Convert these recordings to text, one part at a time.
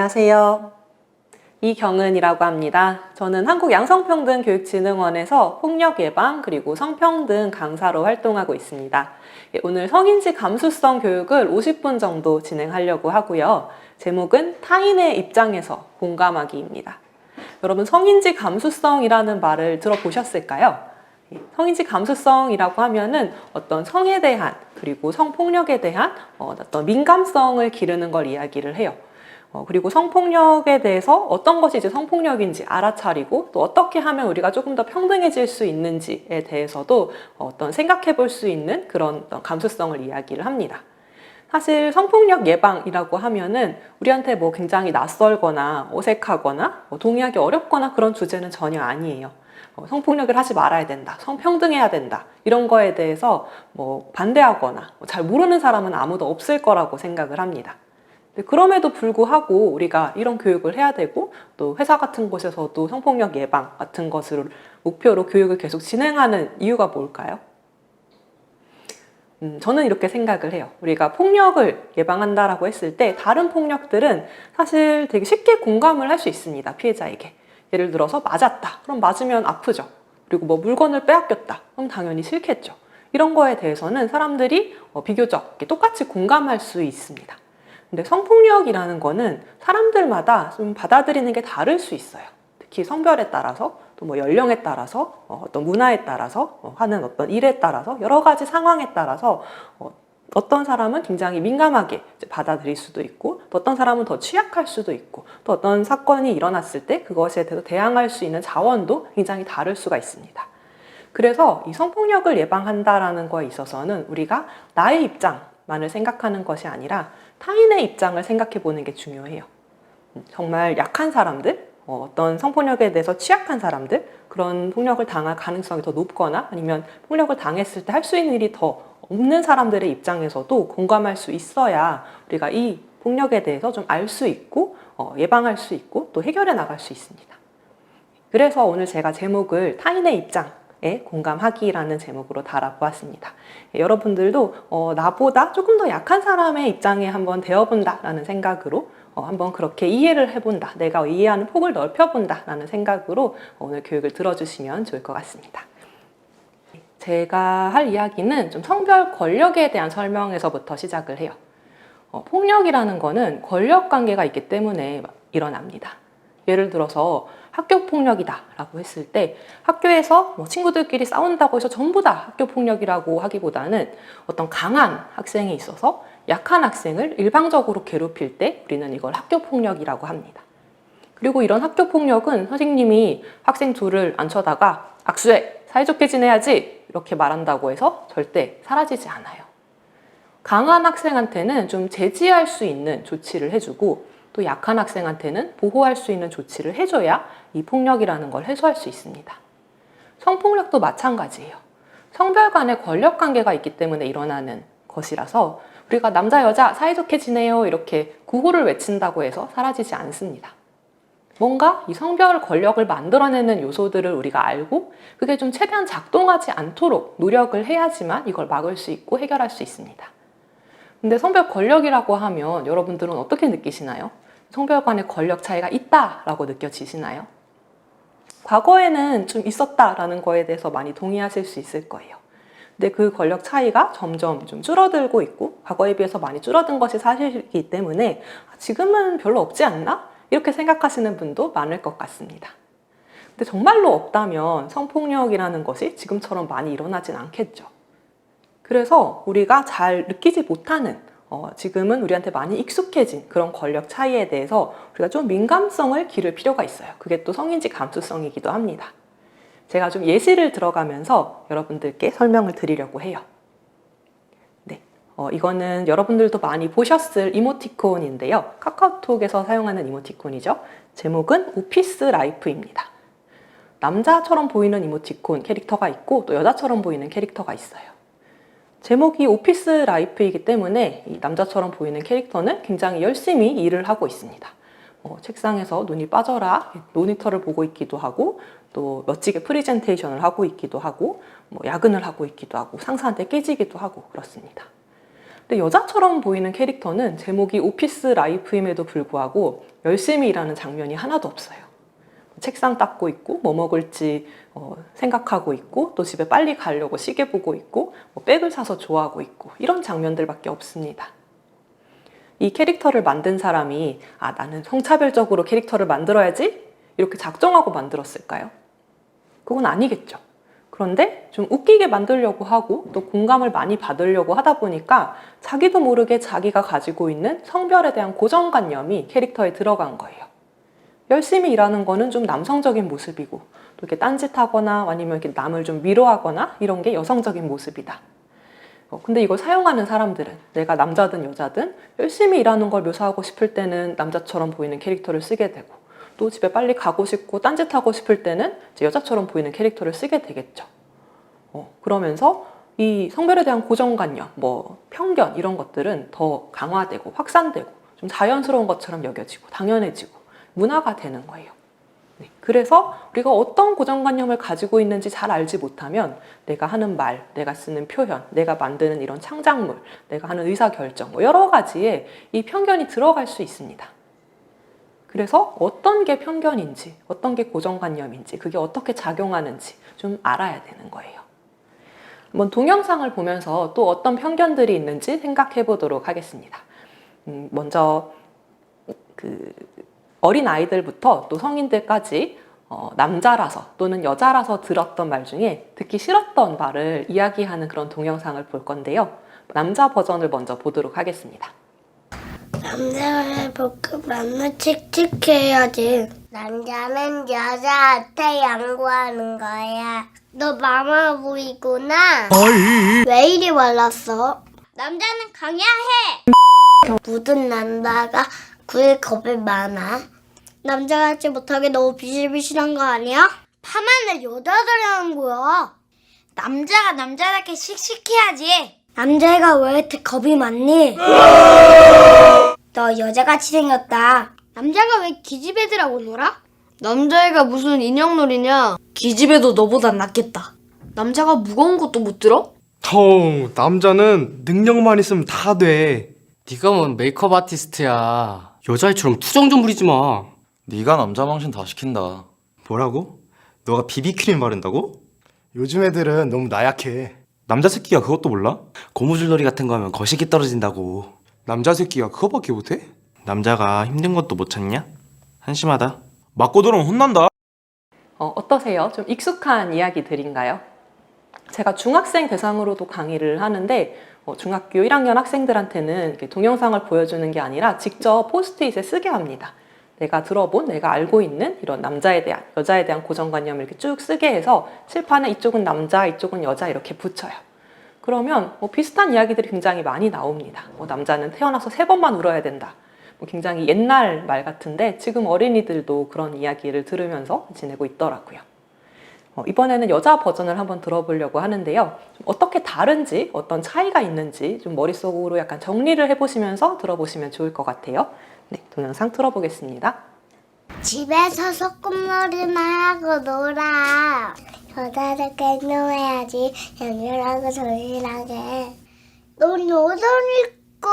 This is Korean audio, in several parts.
안녕하세요. 이경은이라고 합니다. 저는 한국양성평등교육진흥원에서 폭력 예방 그리고 성평등 강사로 활동하고 있습니다. 오늘 성인지 감수성 교육을 50분 정도 진행하려고 하고요. 제목은 타인의 입장에서 공감하기입니다. 여러분, 성인지 감수성이라는 말을 들어보셨을까요? 성인지 감수성이라고 하면은 어떤 성에 대한 그리고 성폭력에 대한 어떤 민감성을 기르는 걸 이야기를 해요. 그리고 성폭력에 대해서 어떤 것이 이제 성폭력인지 알아차리고 또 어떻게 하면 우리가 조금 더 평등해질 수 있는지에 대해서도 어떤 생각해 볼 수 있는 그런 어떤 감수성을 이야기를 합니다. 사실 성폭력 예방이라고 하면은 우리한테 뭐 굉장히 낯설거나 어색하거나 동의하기 어렵거나 그런 주제는 전혀 아니에요. 성폭력을 하지 말아야 된다, 성평등해야 된다, 이런 거에 대해서 뭐 반대하거나 잘 모르는 사람은 아무도 없을 거라고 생각을 합니다. 그럼에도 불구하고 우리가 이런 교육을 해야 되고 또 회사 같은 곳에서도 성폭력 예방 같은 것을 목표로 교육을 계속 진행하는 이유가 뭘까요? 저는 이렇게 생각을 해요. 우리가 폭력을 예방한다라고 했을 때 다른 폭력들은 사실 되게 쉽게 공감을 할 수 있습니다. 피해자에게. 예를 들어서 맞았다. 그럼 맞으면 아프죠. 그리고 뭐 물건을 빼앗겼다. 그럼 당연히 싫겠죠. 이런 거에 대해서는 사람들이 비교적 똑같이 공감할 수 있습니다. 근데 성폭력이라는 거는 사람들마다 좀 받아들이는 게 다를 수 있어요. 특히 성별에 따라서 또 뭐 연령에 따라서 어떤 문화에 따라서 하는 어떤 일에 따라서 여러 가지 상황에 따라서 어떤 사람은 굉장히 민감하게 받아들일 수도 있고 또 어떤 사람은 더 취약할 수도 있고 또 어떤 사건이 일어났을 때 그것에 대해서 대항할 수 있는 자원도 굉장히 다를 수가 있습니다. 그래서 이 성폭력을 예방한다라는 거에 있어서는 우리가 나의 입장만을 생각하는 것이 아니라 타인의 입장을 생각해 보는 게 중요해요. 정말 약한 사람들, 어떤 성폭력에 대해서 취약한 사람들, 그런 폭력을 당할 가능성이 더 높거나 아니면 폭력을 당했을 때 할 수 있는 일이 더 없는 사람들의 입장에서도 공감할 수 있어야 우리가 이 폭력에 대해서 좀 알 수 있고 예방할 수 있고 또 해결해 나갈 수 있습니다. 그래서 오늘 제가 제목을 타인의 입장에 공감하기라는 제목으로 달아보았습니다. 여러분들도 나보다 조금 더 약한 사람의 입장에 한번 되어본다라는 생각으로 한번 그렇게 이해를 해본다, 내가 이해하는 폭을 넓혀본다라는 생각으로 오늘 교육을 들어주시면 좋을 것 같습니다. 제가 할 이야기는 좀 성별 권력에 대한 설명에서부터 시작을 해요. 폭력이라는 거는 권력 관계가 있기 때문에 일어납니다. 예를 들어서 학교 폭력이다 라고 했을 때 학교에서 뭐 친구들끼리 싸운다고 해서 전부 다 학교 폭력이라고 하기보다는 어떤 강한 학생이 있어서 약한 학생을 일방적으로 괴롭힐 때 우리는 이걸 학교 폭력이라고 합니다. 그리고 이런 학교 폭력은 선생님이 학생 둘을 앉혀다가 악수해, 사이좋게 지내야지 이렇게 말한다고 해서 절대 사라지지 않아요. 강한 학생한테는 좀 제지할 수 있는 조치를 해주고 또 약한 학생한테는 보호할 수 있는 조치를 해줘야 이 폭력이라는 걸 해소할 수 있습니다. 성폭력도 마찬가지예요. 성별 간의 권력 관계가 있기 때문에 일어나는 것이라서 우리가 남자 여자 사이좋게 지내요 이렇게 구호를 외친다고 해서 사라지지 않습니다. 뭔가 이 성별 권력을 만들어내는 요소들을 우리가 알고 그게 좀 최대한 작동하지 않도록 노력을 해야지만 이걸 막을 수 있고 해결할 수 있습니다. 근데 성별 권력이라고 하면 여러분들은 어떻게 느끼시나요? 성별 간의 권력 차이가 있다라고 느껴지시나요? 과거에는 좀 있었다라는 거에 대해서 많이 동의하실 수 있을 거예요. 근데 그 권력 차이가 점점 좀 줄어들고 있고 과거에 비해서 많이 줄어든 것이 사실이기 때문에 지금은 별로 없지 않나? 이렇게 생각하시는 분도 많을 것 같습니다. 근데 정말로 없다면 성폭력이라는 것이 지금처럼 많이 일어나진 않겠죠. 그래서 우리가 잘 느끼지 못하는 지금은 우리한테 많이 익숙해진 그런 권력 차이에 대해서 우리가 좀 민감성을 기를 필요가 있어요. 그게 또 성인지 감수성이기도 합니다. 제가 좀 예시를 들어가면서 여러분들께 설명을 드리려고 해요. 네, 이거는 여러분들도 많이 보셨을 이모티콘인데요. 카카오톡에서 사용하는 이모티콘이죠. 제목은 오피스 라이프입니다. 남자처럼 보이는 이모티콘 캐릭터가 있고 또 여자처럼 보이는 캐릭터가 있어요. 제목이 오피스 라이프이기 때문에 이 남자처럼 보이는 캐릭터는 굉장히 열심히 일을 하고 있습니다. 책상에서 눈이 빠져라 모니터를 보고 있기도 하고 또 멋지게 프리젠테이션을 하고 있기도 하고 야근을 하고 있기도 하고 상사한테 깨지기도 하고 그렇습니다. 근데 여자처럼 보이는 캐릭터는 제목이 오피스 라이프임에도 불구하고 열심히 일하는 장면이 하나도 없어요. 책상 닦고 있고 뭐 먹을지 생각하고 있고 또 집에 빨리 가려고 시계 보고 있고 뭐 백을 사서 좋아하고 있고 이런 장면들밖에 없습니다. 이 캐릭터를 만든 사람이 나는 성차별적으로 캐릭터를 만들어야지 이렇게 작정하고 만들었을까요? 그건 아니겠죠. 그런데 좀 웃기게 만들려고 하고 또 공감을 많이 받으려고 하다 보니까 자기도 모르게 자기가 가지고 있는 성별에 대한 고정관념이 캐릭터에 들어간 거예요. 열심히 일하는 거는 좀 남성적인 모습이고 또 이렇게 딴짓하거나 아니면 이렇게 남을 좀 위로하거나 이런 게 여성적인 모습이다. 근데 이걸 사용하는 사람들은 내가 남자든 여자든 열심히 일하는 걸 묘사하고 싶을 때는 남자처럼 보이는 캐릭터를 쓰게 되고 또 집에 빨리 가고 싶고 딴짓하고 싶을 때는 이제 여자처럼 보이는 캐릭터를 쓰게 되겠죠. 그러면서 이 성별에 대한 고정관념, 뭐 편견 이런 것들은 더 강화되고 확산되고 좀 자연스러운 것처럼 여겨지고 당연해지고 문화가 되는 거예요. 그래서 우리가 어떤 고정관념을 가지고 있는지 잘 알지 못하면 내가 하는 말, 내가 쓰는 표현, 내가 만드는 이런 창작물, 내가 하는 의사결정 뭐 여러 가지에 이 편견이 들어갈 수 있습니다. 그래서 어떤 게 편견인지, 어떤 게 고정관념인지, 그게 어떻게 작용하는지 좀 알아야 되는 거예요. 한번 동영상을 보면서 또 어떤 편견들이 있는지 생각해 보도록 하겠습니다. 먼저 어린 아이들부터 또 성인들까지 남자라서 또는 여자라서 들었던 말 중에 듣기 싫었던 말을 이야기하는 그런 동영상을 볼 건데요. 남자 버전을 먼저 보도록 하겠습니다. 남자를 보고 만나 칙칙해야지. 남자는 여자한테 양보하는 거야. 너 마마보이구나. 왜 이리 말랐어? 남자는 강해야 해. 모든 남자가 구일 겁이 많아. 남자같이 못하게 너무 비실비실한 거 아니야? 파마는 여자들이 하는 거야. 남자가 남자답게 씩씩해야지. 남자애가 왜 이렇게 겁이 많니? 너 여자같이 생겼다. 남자가 왜 기집애들하고 놀아? 남자애가 무슨 인형놀이냐? 기집애도 너보단 낫겠다. 남자가 무거운 것도 못 들어? 남자는 능력만 있으면 다 돼. 네가 뭔 메이크업 아티스트야. 여자애처럼 투정 좀 부리지 마. 네가 남자 망신 다 시킨다. 뭐라고? 너가 비비크림 바른다고? 요즘 애들은 너무 나약해. 남자 새끼가 그것도 몰라? 고무줄놀이 같은 거 하면 거시기 떨어진다고. 남자 새끼가 그거밖에 못해? 남자가 힘든 것도 못 참냐? 한심하다. 맞고 들으면 혼난다. 어떠세요? 좀 익숙한 이야기들인가요? 제가 중학생 대상으로도 강의를 하는데 중학교 1학년 학생들한테는 이렇게 동영상을 보여주는 게 아니라 직접 포스트잇에 쓰게 합니다. 내가 들어본, 내가 알고 있는 이런 남자에 대한, 여자에 대한 고정관념을 이렇게 쭉 쓰게 해서 칠판에 이쪽은 남자, 이쪽은 여자 이렇게 붙여요. 그러면 비슷한 이야기들이 굉장히 많이 나옵니다. 남자는 태어나서 3번만 울어야 된다. 굉장히 옛날 말 같은데 지금 어린이들도 그런 이야기를 들으면서 지내고 있더라고요. 이번에는 여자 버전을 한번 들어보려고 하는데요. 좀 어떻게 다른지, 어떤 차이가 있는지 좀 머릿속으로 약간 정리를 해보시면서 들어보시면 좋을 것 같아요. 네, 동영상 틀어보겠습니다. 집에서 소꿉놀이나 하고 놀아. 여자들끼리 놀아야지. 연결하고 조용하게. 넌 여자니까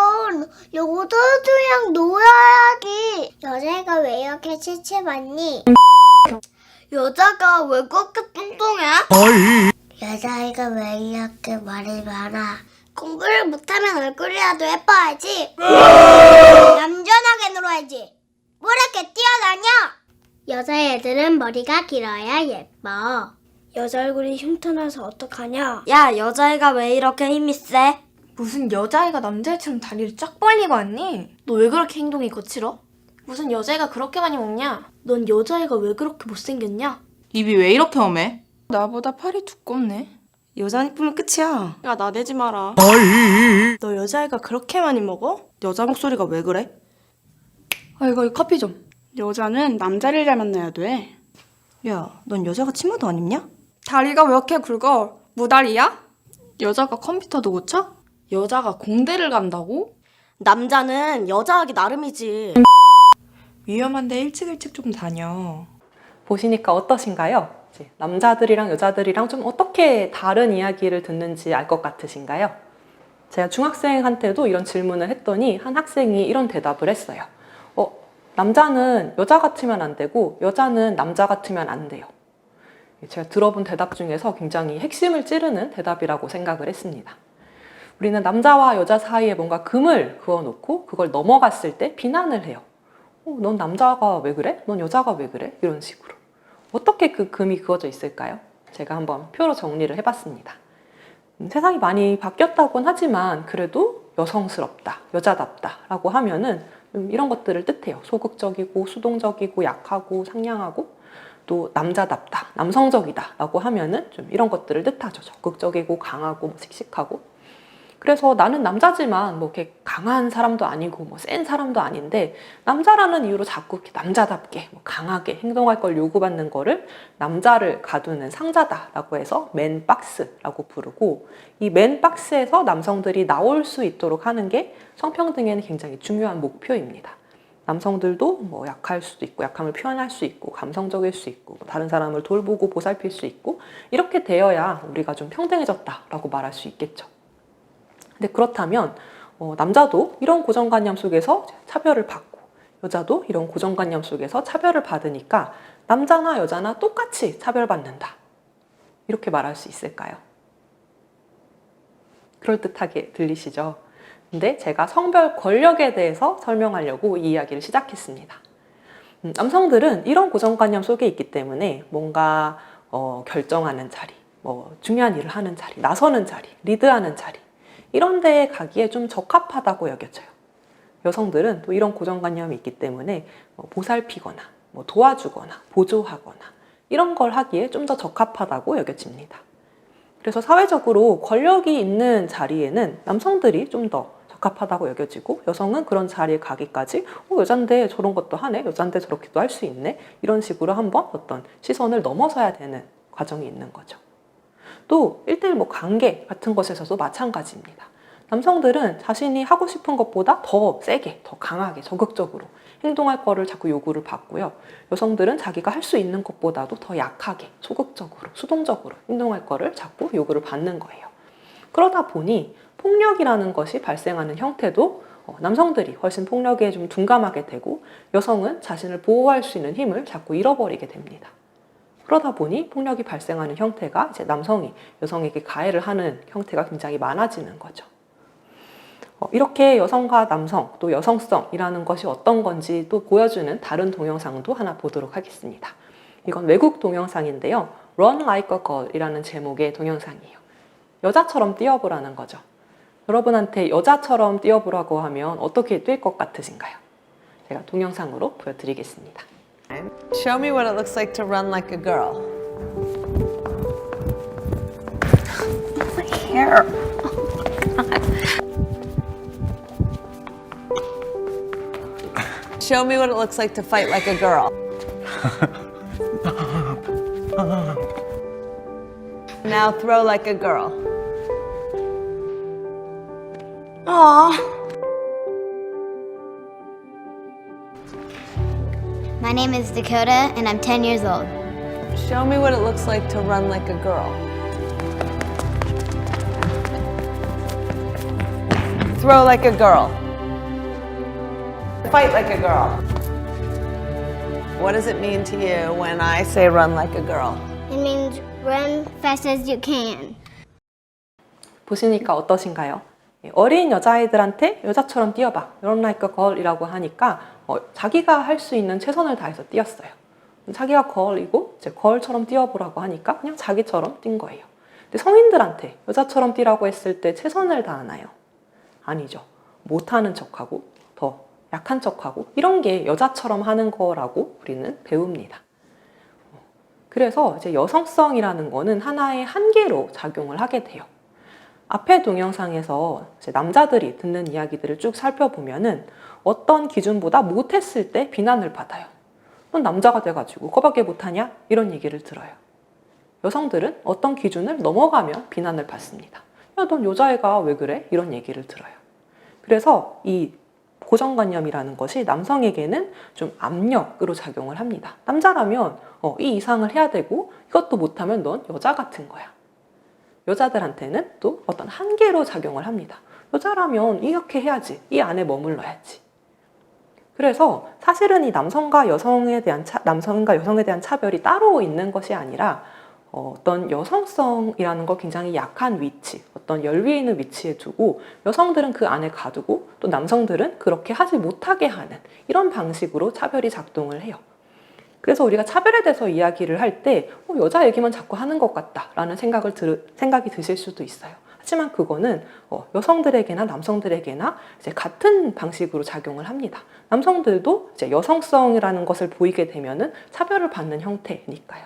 여자들이랑 놀아야지. 여자가 왜 이렇게 칠칠하니? 여자가 왜 그렇게 뚱뚱해? 여자아이가 왜 이렇게 말이 많아? 공부를 못하면 얼굴이라도 예뻐야지. 얌전하게 놀아야지. 뭐 이렇게 뛰어다녀? 여자애들은 머리가 길어야 예뻐. 여자 얼굴이 흉터나서 어떡하냐? 야, 여자애가 왜 이렇게 힘이 세? 무슨 여자애가 남자애처럼 다리를 쫙 벌리고 왔니? 너 왜 그렇게 행동이 거칠어? 무슨 여자애가 그렇게 많이 먹냐? 넌 여자애가 왜 그렇게 못생겼냐? 입이 왜 이렇게 험해? 나보다 팔이 두껍네. 여자 이쁘면 끝이야. 야, 나대지 마라. 너 여자애가 그렇게 많이 먹어? 여자 목소리가 왜 그래? 이거 커피 좀. 여자는 남자를 잘 만나야 돼. 야, 넌 여자가 치마도 안 입냐? 다리가 왜 이렇게 굵어? 무다리야? 여자가 컴퓨터도 고쳐? 여자가 공대를 간다고? 남자는 여자하기 나름이지. 위험한데 일찍 좀 다녀. 보시니까 어떠신가요? 이제 남자들이랑 여자들이랑 좀 어떻게 다른 이야기를 듣는지 알 것 같으신가요? 제가 중학생한테도 이런 질문을 했더니 한 학생이 이런 대답을 했어요. 남자는 여자 같으면 안 되고 여자는 남자 같으면 안 돼요. 제가 들어본 대답 중에서 굉장히 핵심을 찌르는 대답이라고 생각을 했습니다. 우리는 남자와 여자 사이에 뭔가 금을 그어놓고 그걸 넘어갔을 때 비난을 해요. 넌 남자가 왜 그래? 넌 여자가 왜 그래? 이런 식으로. 어떻게 그 금이 그어져 있을까요? 제가 한번 표로 정리를 해봤습니다. 세상이 많이 바뀌었다곤 하지만 그래도 여성스럽다, 여자답다 라고 하면은 이런 것들을 뜻해요. 소극적이고 수동적이고 약하고 상냥하고 또 남자답다, 남성적이다 라고 하면은 좀 이런 것들을 뜻하죠. 적극적이고 강하고 씩씩하고. 그래서 나는 남자지만 뭐 이렇게 강한 사람도 아니고 뭐 센 사람도 아닌데 남자라는 이유로 자꾸 이렇게 남자답게 뭐 강하게 행동할 걸 요구받는 거를 남자를 가두는 상자다라고 해서 맨박스라고 부르고, 이 맨박스에서 남성들이 나올 수 있도록 하는 게 성평등에는 굉장히 중요한 목표입니다. 남성들도 뭐 약할 수도 있고 약함을 표현할 수 있고 감성적일 수 있고 뭐 다른 사람을 돌보고 보살필 수 있고 이렇게 되어야 우리가 좀 평등해졌다라고 말할 수 있겠죠. 근데 그렇다면 남자도 이런 고정관념 속에서 차별을 받고 여자도 이런 고정관념 속에서 차별을 받으니까 남자나 여자나 똑같이 차별받는다. 이렇게 말할 수 있을까요? 그럴듯하게 들리시죠? 근데 제가 성별 권력에 대해서 설명하려고 이 이야기를 시작했습니다. 남성들은 이런 고정관념 속에 있기 때문에 뭔가 결정하는 자리, 뭐 중요한 일을 하는 자리, 나서는 자리, 리드하는 자리 이런 데에 가기에 좀 적합하다고 여겨져요. 여성들은 또 이런 고정관념이 있기 때문에 보살피거나 뭐 도와주거나 보조하거나 이런 걸 하기에 좀 더 적합하다고 여겨집니다. 그래서 사회적으로 권력이 있는 자리에는 남성들이 좀 더 적합하다고 여겨지고 여성은 그런 자리에 가기까지 여잔데 저런 것도 하네, 여잔데 저렇게도 할 수 있네 이런 식으로 한번 어떤 시선을 넘어서야 되는 과정이 있는 거죠. 또 1대1 뭐 관계 같은 것에서도 마찬가지입니다. 남성들은 자신이 하고 싶은 것보다 더 세게, 더 강하게, 적극적으로 행동할 거를 자꾸 요구를 받고요. 여성들은 자기가 할 수 있는 것보다도 더 약하게, 소극적으로, 수동적으로 행동할 거를 자꾸 요구를 받는 거예요. 그러다 보니 폭력이라는 것이 발생하는 형태도 남성들이 훨씬 폭력에 좀 둔감하게 되고 여성은 자신을 보호할 수 있는 힘을 자꾸 잃어버리게 됩니다. 그러다 보니 폭력이 발생하는 형태가 이제 남성이 여성에게 가해를 하는 형태가 굉장히 많아지는 거죠. 이렇게 여성과 남성 또 여성성이라는 것이 어떤 건지 또 보여주는 다른 동영상도 하나 보도록 하겠습니다. 이건 외국 동영상인데요. Run Like a Girl 이라는 제목의 동영상이에요. 여자처럼 뛰어보라는 거죠. 여러분한테 여자처럼 뛰어보라고 하면 어떻게 뛸 것 같으신가요? 제가 동영상으로 보여드리겠습니다. Show me what it looks like to run like a girl. My hair. Show me what it looks like to fight like a girl. Now throw like a girl. Aww. My name is Dakota, and I'm 10 years old. Show me what it looks like to run like a girl. Throw like a girl. Fight like a girl. What does it mean to you when I say run like a girl? It means run fast as you can. 보시니까 어떠신가요? 어린 여자아이들한테 여자처럼 뛰어봐, Run like a girl이라고 하니까 자기가 할 수 있는 최선을 다해서 뛰었어요. 자기가 girl이고 이제 girl처럼 뛰어보라고 하니까 그냥 자기처럼 뛴 거예요. 근데 성인들한테 여자처럼 뛰라고 했을 때 최선을 다하나요? 아니죠. 못하는 척하고 더 약한 척하고 이런 게 여자처럼 하는 거라고 우리는 배웁니다. 그래서 이제 여성성이라는 거는 하나의 한계로 작용을 하게 돼요. 앞에 동영상에서 이제 남자들이 듣는 이야기들을 쭉 살펴보면은 어떤 기준보다 못했을 때 비난을 받아요. 넌 남자가 돼가지고 그거밖에 못하냐? 이런 얘기를 들어요. 여성들은 어떤 기준을 넘어가면 비난을 받습니다. 야, 넌 여자애가 왜 그래? 이런 얘기를 들어요. 그래서 이 고정관념이라는 것이 남성에게는 좀 압력으로 작용을 합니다. 남자라면 이 이상을 해야 되고 이것도 못하면 넌 여자 같은 거야. 여자들한테는 또 어떤 한계로 작용을 합니다. 여자라면 이렇게 해야지. 이 안에 머물러야지. 그래서 사실은 이 남성과 여성에 대한 차별이 따로 있는 것이 아니라 어떤 여성성이라는 걸 굉장히 약한 위치, 어떤 열위에 있는 위치에 두고 여성들은 그 안에 가두고 또 남성들은 그렇게 하지 못하게 하는 이런 방식으로 차별이 작동을 해요. 그래서 우리가 차별에 대해서 이야기를 할 때 여자 얘기만 자꾸 하는 것 같다라는 생각이 드실 수도 있어요. 하지만 그거는 여성들에게나 남성들에게나 이제 같은 방식으로 작용을 합니다. 남성들도 이제 여성성이라는 것을 보이게 되면은 차별을 받는 형태니까요.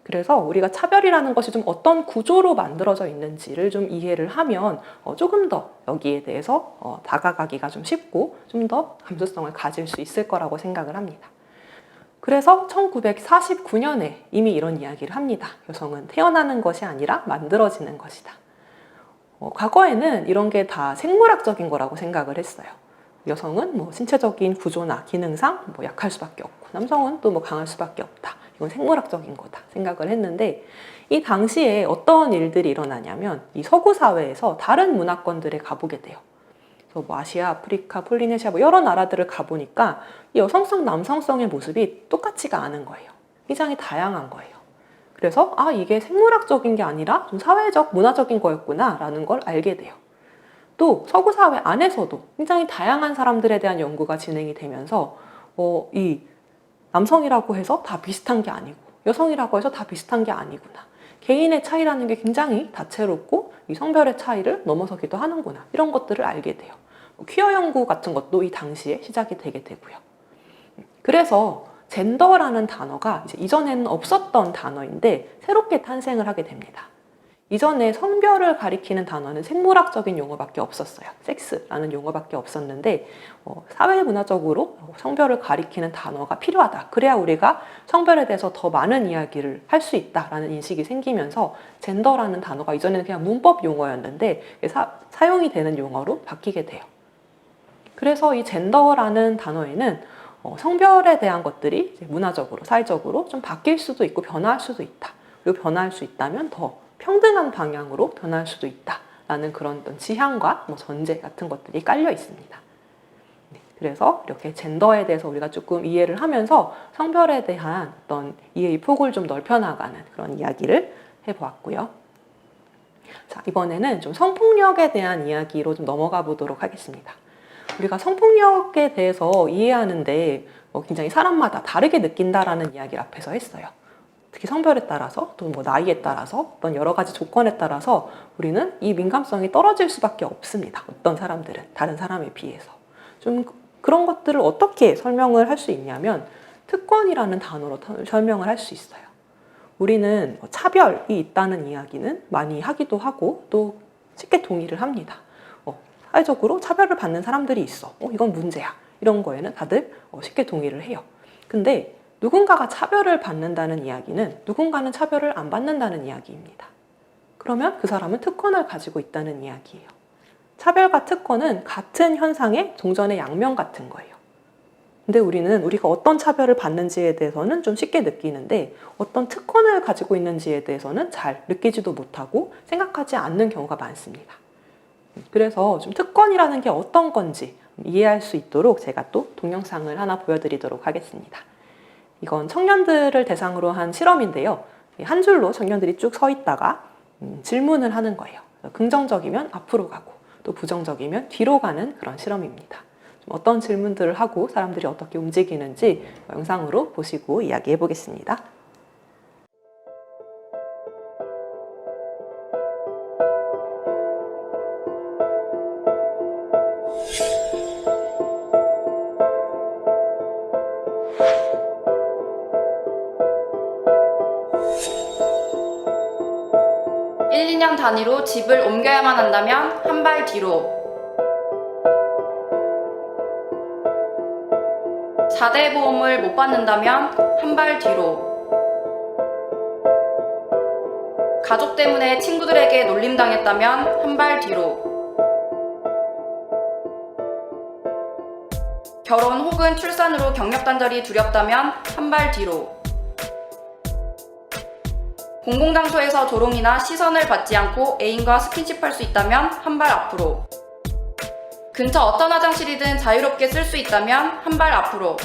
그래서 우리가 차별이라는 것이 좀 어떤 구조로 만들어져 있는지를 좀 이해를 하면 조금 더 여기에 대해서 다가가기가 좀 쉽고 좀 더 감수성을 가질 수 있을 거라고 생각을 합니다. 그래서 1949년에 이미 이런 이야기를 합니다. 여성은 태어나는 것이 아니라 만들어지는 것이다. 과거에는 이런 게 다 생물학적인 거라고 생각을 했어요. 여성은 뭐 신체적인 구조나 기능상 뭐 약할 수밖에 없고 남성은 또 뭐 강할 수밖에 없다. 이건 생물학적인 거다 생각을 했는데 이 당시에 어떤 일들이 일어나냐면 이 서구 사회에서 다른 문화권들에 가보게 돼요. 그래서 뭐 아시아, 아프리카, 폴리네시아 뭐 여러 나라들을 가보니까 이 여성성, 남성성의 모습이 똑같지가 않은 거예요. 굉장히 다양한 거예요. 그래서 이게 생물학적인 게 아니라 좀 사회적, 문화적인 거였구나 라는 걸 알게 돼요. 또 서구 사회 안에서도 굉장히 다양한 사람들에 대한 연구가 진행이 되면서 이 남성이라고 해서 다 비슷한 게 아니고 여성이라고 해서 다 비슷한 게 아니구나. 개인의 차이라는 게 굉장히 다채롭고 이 성별의 차이를 넘어서기도 하는구나. 이런 것들을 알게 돼요. 퀴어 연구 같은 것도 이 당시에 시작이 되게 되고요. 그래서 젠더라는 단어가 이제 이전에는 없었던 단어인데 새롭게 탄생을 하게 됩니다. 이전에 성별을 가리키는 단어는 생물학적인 용어밖에 없었어요. 섹스라는 용어밖에 없었는데 사회문화적으로 성별을 가리키는 단어가 필요하다. 그래야 우리가 성별에 대해서 더 많은 이야기를 할 수 있다라는 인식이 생기면서 젠더라는 단어가 이전에는 그냥 문법 용어였는데 사용이 되는 용어로 바뀌게 돼요. 그래서 이 젠더라는 단어에는 성별에 대한 것들이 이제 문화적으로, 사회적으로 좀 바뀔 수도 있고 변화할 수도 있다. 그리고 변화할 수 있다면 더 평등한 방향으로 변할 수도 있다라는 그런 어떤 지향과 전제 같은 것들이 깔려 있습니다. 그래서 이렇게 젠더에 대해서 우리가 조금 이해를 하면서 성별에 대한 어떤 이해의 폭을 좀 넓혀나가는 그런 이야기를 해보았고요. 자, 이번에는 좀 성폭력에 대한 이야기로 좀 넘어가 보도록 하겠습니다. 우리가 성폭력에 대해서 이해하는데 굉장히 사람마다 다르게 느낀다라는 이야기를 앞에서 했어요. 특히 성별에 따라서 또 뭐 나이에 따라서 어떤 여러 가지 조건에 따라서 우리는 이 민감성이 떨어질 수밖에 없습니다. 어떤 사람들은 다른 사람에 비해서. 좀 그런 것들을 어떻게 설명을 할 수 있냐면 특권이라는 단어로 설명을 할 수 있어요. 우리는 차별이 있다는 이야기는 많이 하기도 하고 또 쉽게 동의를 합니다. 사회적으로 차별을 받는 사람들이 있어. 이건 문제야. 이런 거에는 다들 쉽게 동의를 해요. 근데 누군가가 차별을 받는다는 이야기는 누군가는 차별을 안 받는다는 이야기입니다. 그러면 그 사람은 특권을 가지고 있다는 이야기예요. 차별과 특권은 같은 현상의 동전의 양면 같은 거예요. 근데 우리가 어떤 차별을 받는지에 대해서는 좀 쉽게 느끼는데 어떤 특권을 가지고 있는지에 대해서는 잘 느끼지도 못하고 생각하지 않는 경우가 많습니다. 그래서 좀 특권이라는 게 어떤 건지 이해할 수 있도록 제가 또 동영상을 하나 보여드리도록 하겠습니다. 이건 청년들을 대상으로 한 실험인데요. 한 줄로 청년들이 쭉 서 있다가 질문을 하는 거예요. 긍정적이면 앞으로 가고 또 부정적이면 뒤로 가는 그런 실험입니다. 좀 어떤 질문들을 하고 사람들이 어떻게 움직이는지 영상으로 보시고 이야기해 보겠습니다. 단위로 집을 옮겨야만 한다면 한 발 뒤로. 4대 보험을 못 받는다면 한 발 뒤로. 가족 때문에 친구들에게 놀림당했다면 한 발 뒤로. 결혼 혹은 출산으로 경력단절이 두렵다면 한 발 뒤로. 공공장소에서 조롱이나 시선을 받지 않고 애인과 스킨십할 수 있다면 한 발 앞으로. 근처 어떤 화장실이든 자유롭게 쓸 수 있다면 한 발 앞으로.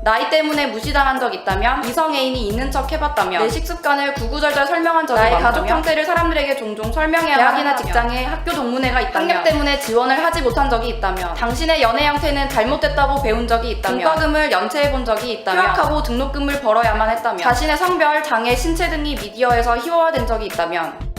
나이 때문에 무시당한 적 있다면, 이성 애인이 있는 척 해봤다면, 내 식습관을 구구절절 설명한 적이 많다면, 나의 가족 형태를 사람들에게 종종 설명해야 대학이나 직장에 학교 동문회가 있다면, 학력 때문에 지원을 하지 못한 적이 있다면, 당신의 연애 형태는 잘못됐다고 배운 적이 있다면, 등과금을 연체해본 적이 있다면, 휴학하고 등록금을 벌어야만 했다면, 자신의 성별, 장애, 신체 등이 미디어에서 희화화된 적이 있다면,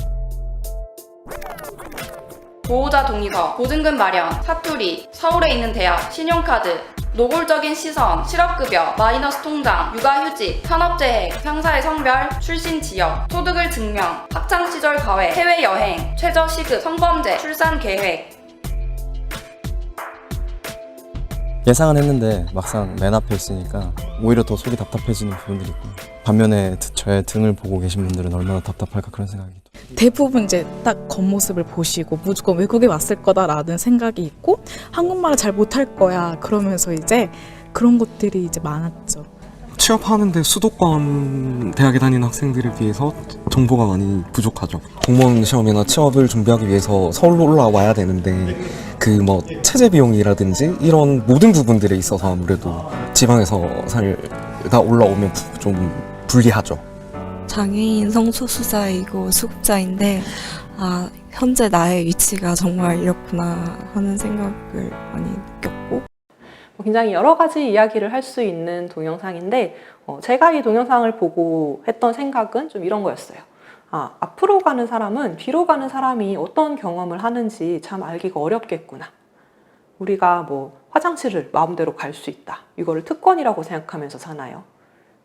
보호자 동의서, 보증금 마련, 사투리, 서울에 있는 대학, 신용카드, 노골적인 시선, 실업급여, 마이너스 통장, 육아휴직, 산업재해, 상사의 성별, 출신 지역, 소득을 증명, 학창시절 과외, 해외여행, 최저시급, 성범죄, 출산계획. 예상은 했는데 막상 맨 앞에 있으니까 오히려 더 속이 답답해지는 부분들이 있고, 반면에 저의 등을 보고 계신 분들은 얼마나 답답할까 그런 생각이 또. 대부분 이제 딱 겉모습을 보시고 무조건 외국에 왔을 거다라는 생각이 있고, 한국말을 잘 못할 거야 그러면서 이제 그런 것들이 이제 많았죠. 취업하는데 수도권 대학에 다니는 학생들에 비해서 정보가 많이 부족하죠. 공무원 시험이나 취업을 준비하기 위해서 서울로 올라와야 되는데 그 뭐 체제 비용이라든지 이런 모든 부분들에 있어서 아무래도 지방에서 살다 올라오면 좀 불리하죠. 장애인 성소수자이고 수급자인데 현재 나의 위치가 정말 이렇구나 하는 생각을 많이 느꼈고, 굉장히 여러 가지 이야기를 할 수 있는 동영상인데 제가 이 동영상을 보고 했던 생각은 좀 이런 거였어요. 앞으로 가는 사람은 뒤로 가는 사람이 어떤 경험을 하는지 참 알기가 어렵겠구나. 우리가 뭐 화장실을 마음대로 갈 수 있다, 이거를 특권이라고 생각하면서 사나요?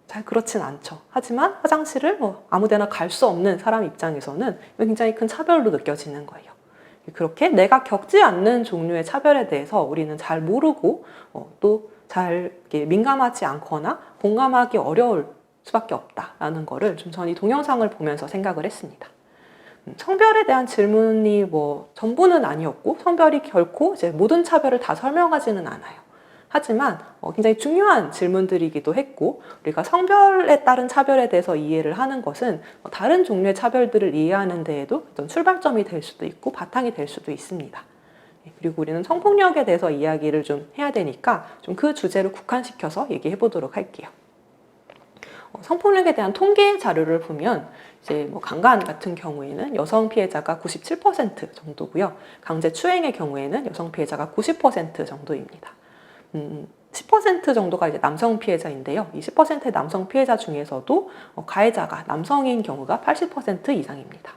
잘 그렇진 않죠. 하지만 화장실을 뭐 아무데나 갈 수 없는 사람 입장에서는 굉장히 큰 차별로 느껴지는 거예요. 그렇게 내가 겪지 않는 종류의 차별에 대해서 우리는 잘 모르고 또 잘 민감하지 않거나 공감하기 어려울 수밖에 없다라는 거를 좀 전 이 동영상을 보면서 생각을 했습니다. 성별에 대한 질문이 뭐 전부는 아니었고, 성별이 결코 이제 모든 차별을 다 설명하지는 않아요. 하지만 굉장히 중요한 질문들이기도 했고, 우리가 성별에 따른 차별에 대해서 이해를 하는 것은 다른 종류의 차별들을 이해하는 데에도 어떤 출발점이 될 수도 있고 바탕이 될 수도 있습니다. 그리고 우리는 성폭력에 대해서 이야기를 좀 해야 되니까 좀 그 주제를 국한시켜서 얘기해 보도록 할게요. 성폭력에 대한 통계 자료를 보면 이제 뭐 강간 같은 경우에는 여성 피해자가 97% 정도고요. 강제 추행의 경우에는 여성 피해자가 90% 정도입니다. 10% 정도가 이제 남성 피해자인데요. 이 10%의 남성 피해자 중에서도 가해자가 남성인 경우가 80% 이상입니다.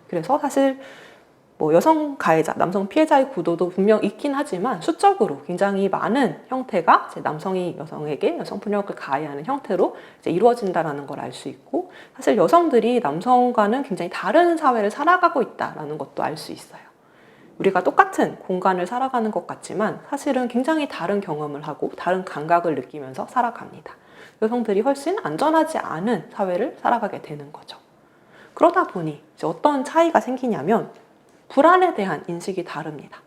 그래서 사실 뭐 여성 가해자, 남성 피해자의 구도도 분명 있긴 하지만 수적으로 굉장히 많은 형태가 이제 남성이 여성에게 성폭력을 가해하는 형태로 이제 이루어진다는 걸 알 수 있고, 사실 여성들이 남성과는 굉장히 다른 사회를 살아가고 있다는 것도 알 수 있어요. 우리가 똑같은 공간을 살아가는 것 같지만 사실은 굉장히 다른 경험을 하고 다른 감각을 느끼면서 살아갑니다. 여성들이 훨씬 안전하지 않은 사회를 살아가게 되는 거죠. 그러다 보니 이제 어떤 차이가 생기냐면 불안에 대한 인식이 다릅니다.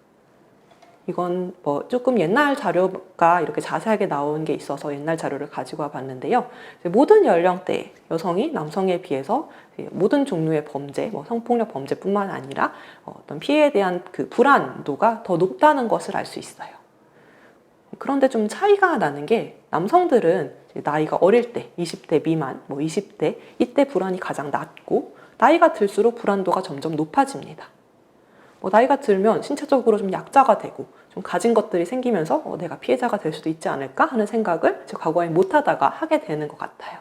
이건 뭐 조금 옛날 자료가 이렇게 자세하게 나온 게 있어서 옛날 자료를 가지고 와봤는데요. 모든 연령대의 여성이 남성에 비해서 모든 종류의 범죄, 뭐 성폭력 범죄뿐만 아니라 어떤 피해에 대한 그 불안도가 더 높다는 것을 알 수 있어요. 그런데 좀 차이가 나는 게 남성들은 나이가 어릴 때 20대 미만, 뭐 20대 이때 불안이 가장 낮고, 나이가 들수록 불안도가 점점 높아집니다. 나이가 들면 신체적으로 좀 약자가 되고 좀 가진 것들이 생기면서 내가 피해자가 될 수도 있지 않을까 하는 생각을 과거에 못하다가 하게 되는 것 같아요.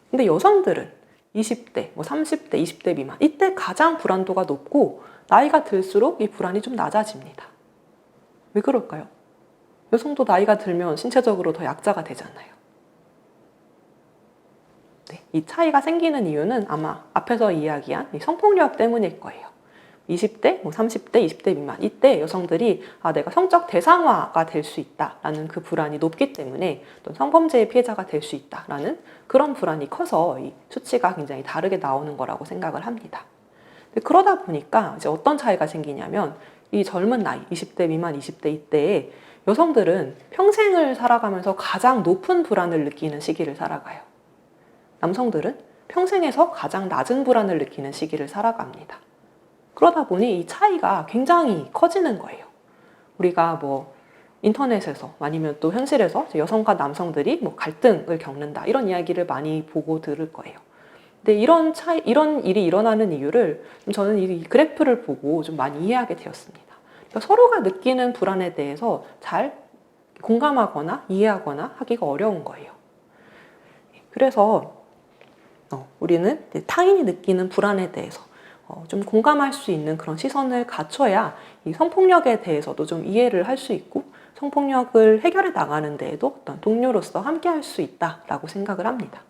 근데 여성들은 20대, 30대, 20대 미만 이때 가장 불안도가 높고, 나이가 들수록 이 불안이 좀 낮아집니다. 왜 그럴까요? 여성도 나이가 들면 신체적으로 더 약자가 되잖아요. 네, 이 차이가 생기는 이유는 아마 앞에서 이야기한 이 성폭력 때문일 거예요. 20대, 30대, 20대 미만 이때 여성들이 내가 성적 대상화가 될 수 있다라는 그 불안이 높기 때문에 또 성범죄의 피해자가 될 수 있다라는 그런 불안이 커서 이 수치가 굉장히 다르게 나오는 거라고 생각을 합니다. 그러다 보니까 이제 어떤 차이가 생기냐면 이 젊은 나이 20대 미만 20대 이때에 여성들은 평생을 살아가면서 가장 높은 불안을 느끼는 시기를 살아가요. 남성들은 평생에서 가장 낮은 불안을 느끼는 시기를 살아갑니다. 그러다 보니 이 차이가 굉장히 커지는 거예요. 우리가 뭐 인터넷에서 아니면 또 현실에서 여성과 남성들이 뭐 갈등을 겪는다 이런 이야기를 많이 보고 들을 거예요. 근데 이런 일이 일어나는 이유를 저는 이 그래프를 보고 좀 많이 이해하게 되었습니다. 그러니까 서로가 느끼는 불안에 대해서 잘 공감하거나 이해하거나 하기가 어려운 거예요. 그래서 우리는 타인이 느끼는 불안에 대해서 좀 공감할 수 있는 그런 시선을 갖춰야 이 성폭력에 대해서도 좀 이해를 할 수 있고 성폭력을 해결해 나가는 데에도 어떤 동료로서 함께 할 수 있다라고 생각을 합니다.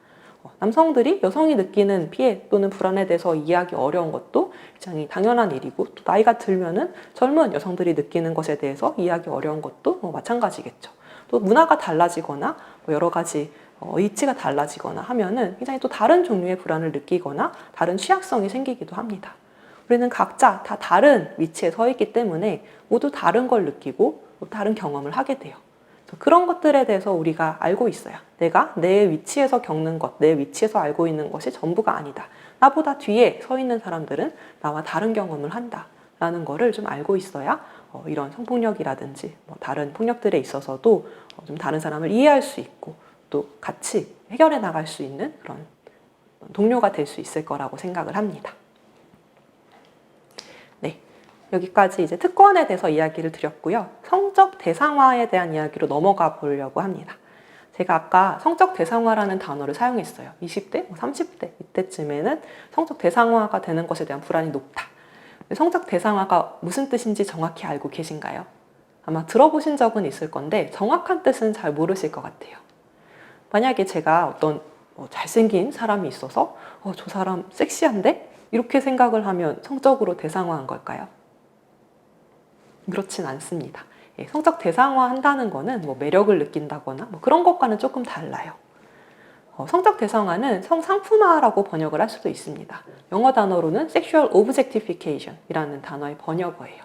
남성들이 여성이 느끼는 피해 또는 불안에 대해서 이해하기 어려운 것도 굉장히 당연한 일이고 또 나이가 들면은 젊은 여성들이 느끼는 것에 대해서 이해하기 어려운 것도 마찬가지겠죠. 또 문화가 달라지거나 여러 가지 위치가 달라지거나 하면은 굉장히 또 다른 종류의 불안을 느끼거나 다른 취약성이 생기기도 합니다. 우리는 각자 다 다른 위치에 서 있기 때문에 모두 다른 걸 느끼고 다른 경험을 하게 돼요. 그런 것들에 대해서 우리가 알고 있어야 내가 내 위치에서 겪는 것, 내 위치에서 알고 있는 것이 전부가 아니다. 나보다 뒤에 서 있는 사람들은 나와 다른 경험을 한다라는 거를 좀 알고 있어야 이런 성폭력이라든지 다른 폭력들에 있어서도 좀 다른 사람을 이해할 수 있고 또 같이 해결해 나갈 수 있는 그런 동료가 될 수 있을 거라고 생각을 합니다. 네, 여기까지 이제 특권에 대해서 이야기를 드렸고요. 성적 대상화에 대한 이야기로 넘어가 보려고 합니다. 제가 아까 성적 대상화라는 단어를 사용했어요. 20대, 30대 이때쯤에는 성적 대상화가 되는 것에 대한 불안이 높다. 성적 대상화가 무슨 뜻인지 정확히 알고 계신가요? 아마 들어보신 적은 있을 건데 정확한 뜻은 잘 모르실 것 같아요. 만약에 제가 어떤 잘생긴 사람이 있어서 저 사람 섹시한데? 이렇게 생각을 하면 성적으로 대상화한 걸까요? 그렇진 않습니다. 성적 대상화 한다는 거는 매력을 느낀다거나 그런 것과는 조금 달라요. 성적 대상화는 성상품화라고 번역을 할 수도 있습니다. 영어 단어로는 sexual objectification 이라는 단어의 번역어예요.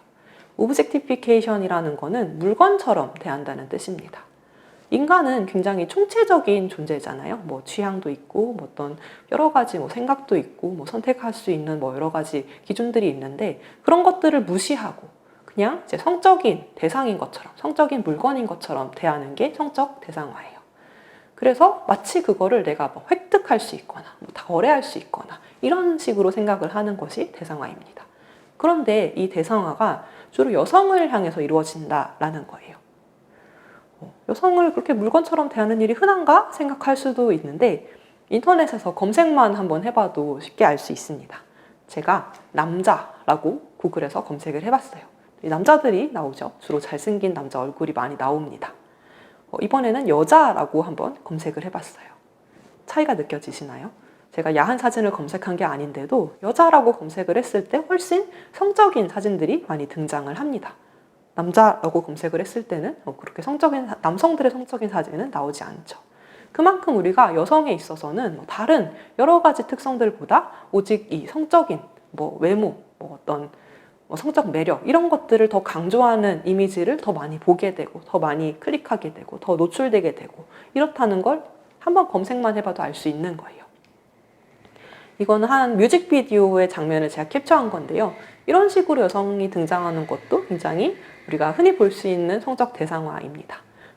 objectification이라는 거는 물건처럼 대한다는 뜻입니다. 인간은 굉장히 총체적인 존재잖아요. 취향도 있고 어떤 여러 가지 생각도 있고 선택할 수 있는 여러 가지 기준들이 있는데 그런 것들을 무시하고 그냥 이제 성적인 대상인 것처럼 성적인 물건인 것처럼 대하는 게 성적 대상화예요. 그래서 마치 그거를 내가 획득할 수 있거나 거래할 수 있거나 이런 식으로 생각을 하는 것이 대상화입니다. 그런데 이 대상화가 주로 여성을 향해서 이루어진다라는 거예요. 여성을 그렇게 물건처럼 대하는 일이 흔한가 생각할 수도 있는데 인터넷에서 검색만 한번 해봐도 쉽게 알 수 있습니다. 제가 남자라고 구글에서 검색을 해봤어요. 남자들이 나오죠. 주로 잘생긴 남자 얼굴이 많이 나옵니다. 이번에는 여자라고 한번 검색을 해봤어요. 차이가 느껴지시나요? 제가 야한 사진을 검색한 게 아닌데도 여자라고 검색을 했을 때 훨씬 성적인 사진들이 많이 등장을 합니다. 남자라고 검색을 했을 때는 그렇게 남성들의 성적인 사진은 나오지 않죠. 그만큼 우리가 여성에 있어서는 다른 여러 가지 특성들보다 오직 이 성적인 외모, 어떤 성적 매력 이런 것들을 더 강조하는 이미지를 더 많이 보게 되고 더 많이 클릭하게 되고 더 노출되게 되고 이렇다는 걸 한번 검색만 해봐도 알 수 있는 거예요. 이거는 한 뮤직비디오의 장면을 제가 캡처한 건데요. 이런 식으로 여성이 등장하는 것도 굉장히 우리가 흔히 볼 수 있는 성적 대상화입니다.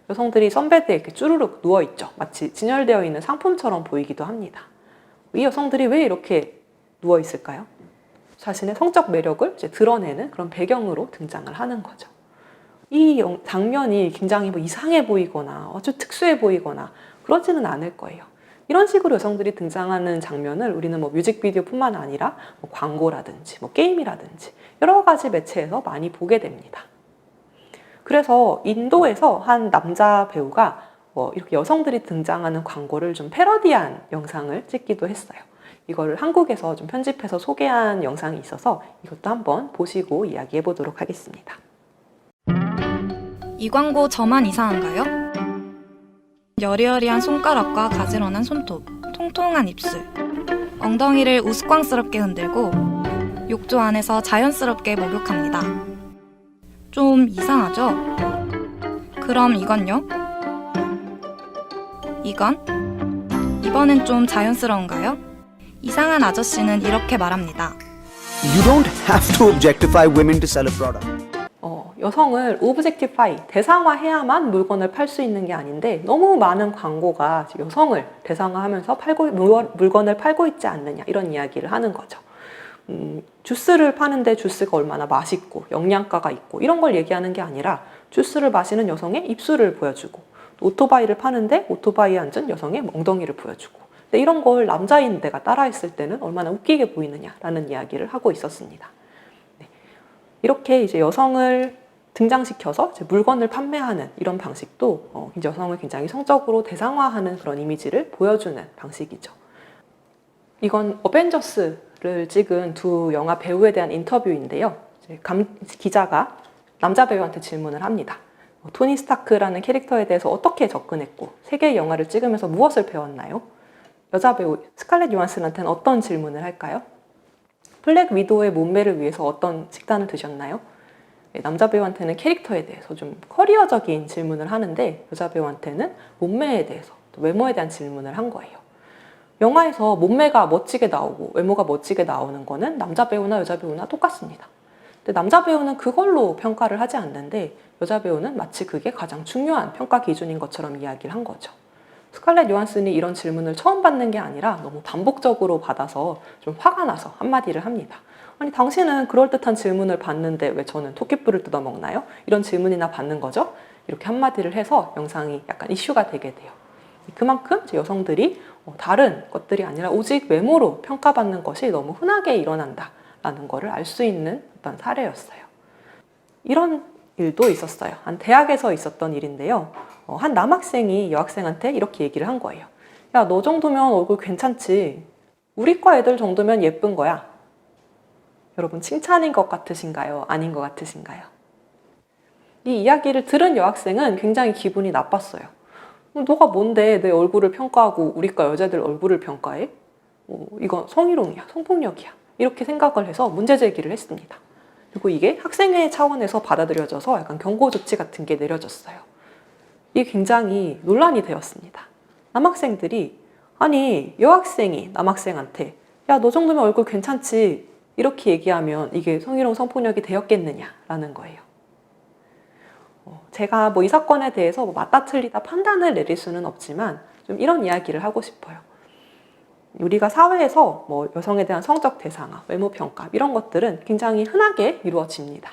여성들이 선베드에 이렇게 쭈루룩 누워있죠. 마치 진열되어 있는 상품처럼 보이기도 합니다. 이 여성들이 왜 이렇게 누워있을까요? 자신의 성적 매력을 이제 드러내는 그런 배경으로 등장을 하는 거죠. 이 장면이 굉장히 이상해 보이거나 아주 특수해 보이거나 그러지는 않을 거예요. 이런 식으로 여성들이 등장하는 장면을 우리는 뮤직비디오뿐만 아니라 광고라든지 게임이라든지 여러 가지 매체에서 많이 보게 됩니다. 그래서 인도에서 한 남자 배우가 이렇게 여성들이 등장하는 광고를 좀 패러디한 영상을 찍기도 했어요. 이걸 한국에서 좀 편집해서 소개한 영상이 있어서 이것도 한번 보시고 이야기해 보도록 하겠습니다. 이 광고 저만 이상한가요? 여리여리한 손가락과 가지런한 손톱, 통통한 입술, 엉덩이를 우스꽝스럽게 흔들고 욕조 안에서 자연스럽게 목욕합니다. 좀 이상하죠? 그럼 이건요? 이번엔 좀 자연스러운가요? 이상한 아저씨는 이렇게 말합니다. You don't have to objectify women to sell a product. 여성을 오브젝티파이, 대상화해야만 물건을 팔 수 있는 게 아닌데 너무 많은 광고가 여성을 대상화하면서 물건을 팔고 있지 않느냐 이런 이야기를 하는 거죠. 주스를 파는데 주스가 얼마나 맛있고 영양가가 있고 이런 걸 얘기하는 게 아니라 주스를 마시는 여성의 입술을 보여주고 오토바이를 파는데 오토바이에 앉은 여성의 엉덩이를 보여주고 근데 이런 걸 남자인 내가 따라했을 때는 얼마나 웃기게 보이느냐라는 이야기를 하고 있었습니다. 네. 이렇게 이제 여성을 등장시켜서 이제 물건을 판매하는 이런 방식도 여성을 굉장히 성적으로 대상화하는 그런 이미지를 보여주는 방식이죠. 이건 어벤져스를 찍은 두 영화 배우에 대한 인터뷰인데요. 기자가 남자 배우한테 질문을 합니다. 토니 스타크라는 캐릭터에 대해서 어떻게 접근했고 세계의 영화를 찍으면서 무엇을 배웠나요? 여자 배우 스칼렛 요한슨한테는 어떤 질문을 할까요? 블랙 위도우의 몸매를 위해서 어떤 식단을 드셨나요? 남자 배우한테는 캐릭터에 대해서 좀 커리어적인 질문을 하는데 여자 배우한테는 몸매에 대해서, 또 외모에 대한 질문을 한 거예요. 영화에서 몸매가 멋지게 나오고 외모가 멋지게 나오는 거는 남자 배우나 여자 배우나 똑같습니다. 근데 남자 배우는 그걸로 평가를 하지 않는데 여자 배우는 마치 그게 가장 중요한 평가 기준인 것처럼 이야기를 한 거죠. 스칼렛 요한슨이 이런 질문을 처음 받는 게 아니라 너무 반복적으로 받아서 좀 화가 나서 한마디를 합니다. 아니 당신은 그럴듯한 질문을 받는데 왜 저는 토끼뿔을 뜯어먹나요? 이런 질문이나 받는 거죠? 이렇게 한마디를 해서 영상이 약간 이슈가 되게 돼요. 그만큼 여성들이 다른 것들이 아니라 오직 외모로 평가받는 것이 너무 흔하게 일어난다라는 것을 알 수 있는 어떤 사례였어요. 이런 일도 있었어요. 한 대학에서 있었던 일인데요. 한 남학생이 여학생한테 이렇게 얘기를 한 거예요. 야, 너 정도면 얼굴 괜찮지. 우리 과 애들 정도면 예쁜 거야. 여러분 칭찬인 것 같으신가요? 아닌 것 같으신가요? 이 이야기를 들은 여학생은 굉장히 기분이 나빴어요. 너가 뭔데 내 얼굴을 평가하고 우리 과 여자들 얼굴을 평가해? 이건 성희롱이야, 성폭력이야. 이렇게 생각을 해서 문제 제기를 했습니다. 그리고 이게 학생회 차원에서 받아들여져서 약간 경고 조치 같은 게 내려졌어요. 이게 굉장히 논란이 되었습니다. 남학생들이 아니 여학생이 남학생한테 야, 너 정도면 얼굴 괜찮지 이렇게 얘기하면 이게 성희롱 성폭력이 되었겠느냐라는 거예요. 제가 이 사건에 대해서 맞다 틀리다 판단을 내릴 수는 없지만 좀 이런 이야기를 하고 싶어요. 우리가 사회에서 여성에 대한 성적 대상화, 외모 평가 이런 것들은 굉장히 흔하게 이루어집니다.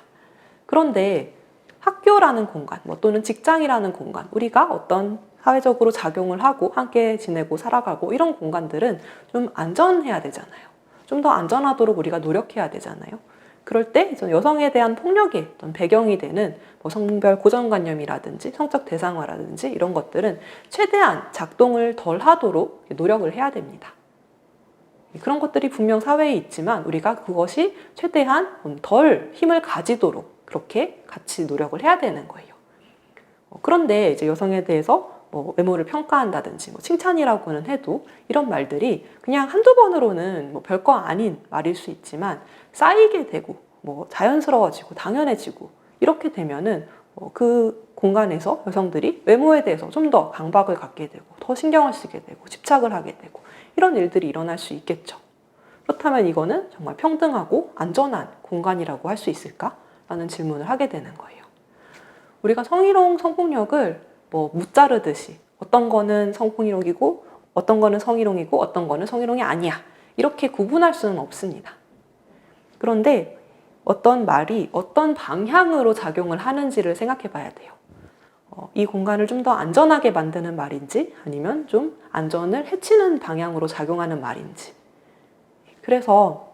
그런데 학교라는 공간, 또는 직장이라는 공간, 우리가 어떤 사회적으로 작용을 하고 함께 지내고 살아가고 이런 공간들은 좀 안전해야 되잖아요. 좀 더 안전하도록 우리가 노력해야 되잖아요. 그럴 때 여성에 대한 폭력의 어떤 배경이 되는 성별 고정관념이라든지 성적 대상화라든지 이런 것들은 최대한 작동을 덜 하도록 노력을 해야 됩니다. 그런 것들이 분명 사회에 있지만 우리가 그것이 최대한 덜 힘을 가지도록 그렇게 같이 노력을 해야 되는 거예요. 그런데 이제 여성에 대해서 외모를 평가한다든지 칭찬이라고는 해도 이런 말들이 그냥 한두 번으로는 별거 아닌 말일 수 있지만 쌓이게 되고 자연스러워지고 당연해지고 이렇게 되면은 그 공간에서 여성들이 외모에 대해서 좀 더 강박을 갖게 되고 더 신경을 쓰게 되고 집착을 하게 되고 이런 일들이 일어날 수 있겠죠. 그렇다면 이거는 정말 평등하고 안전한 공간이라고 할 수 있을까? 라는 질문을 하게 되는 거예요. 우리가 성희롱, 성폭력을 무자르듯이 어떤 거는 성폭력이고 어떤 거는 성희롱이고 어떤 거는 성희롱이 아니야 이렇게 구분할 수는 없습니다. 그런데 어떤 말이 어떤 방향으로 작용을 하는지를 생각해 봐야 돼요. 이 공간을 좀 더 안전하게 만드는 말인지 아니면 좀 안전을 해치는 방향으로 작용하는 말인지. 그래서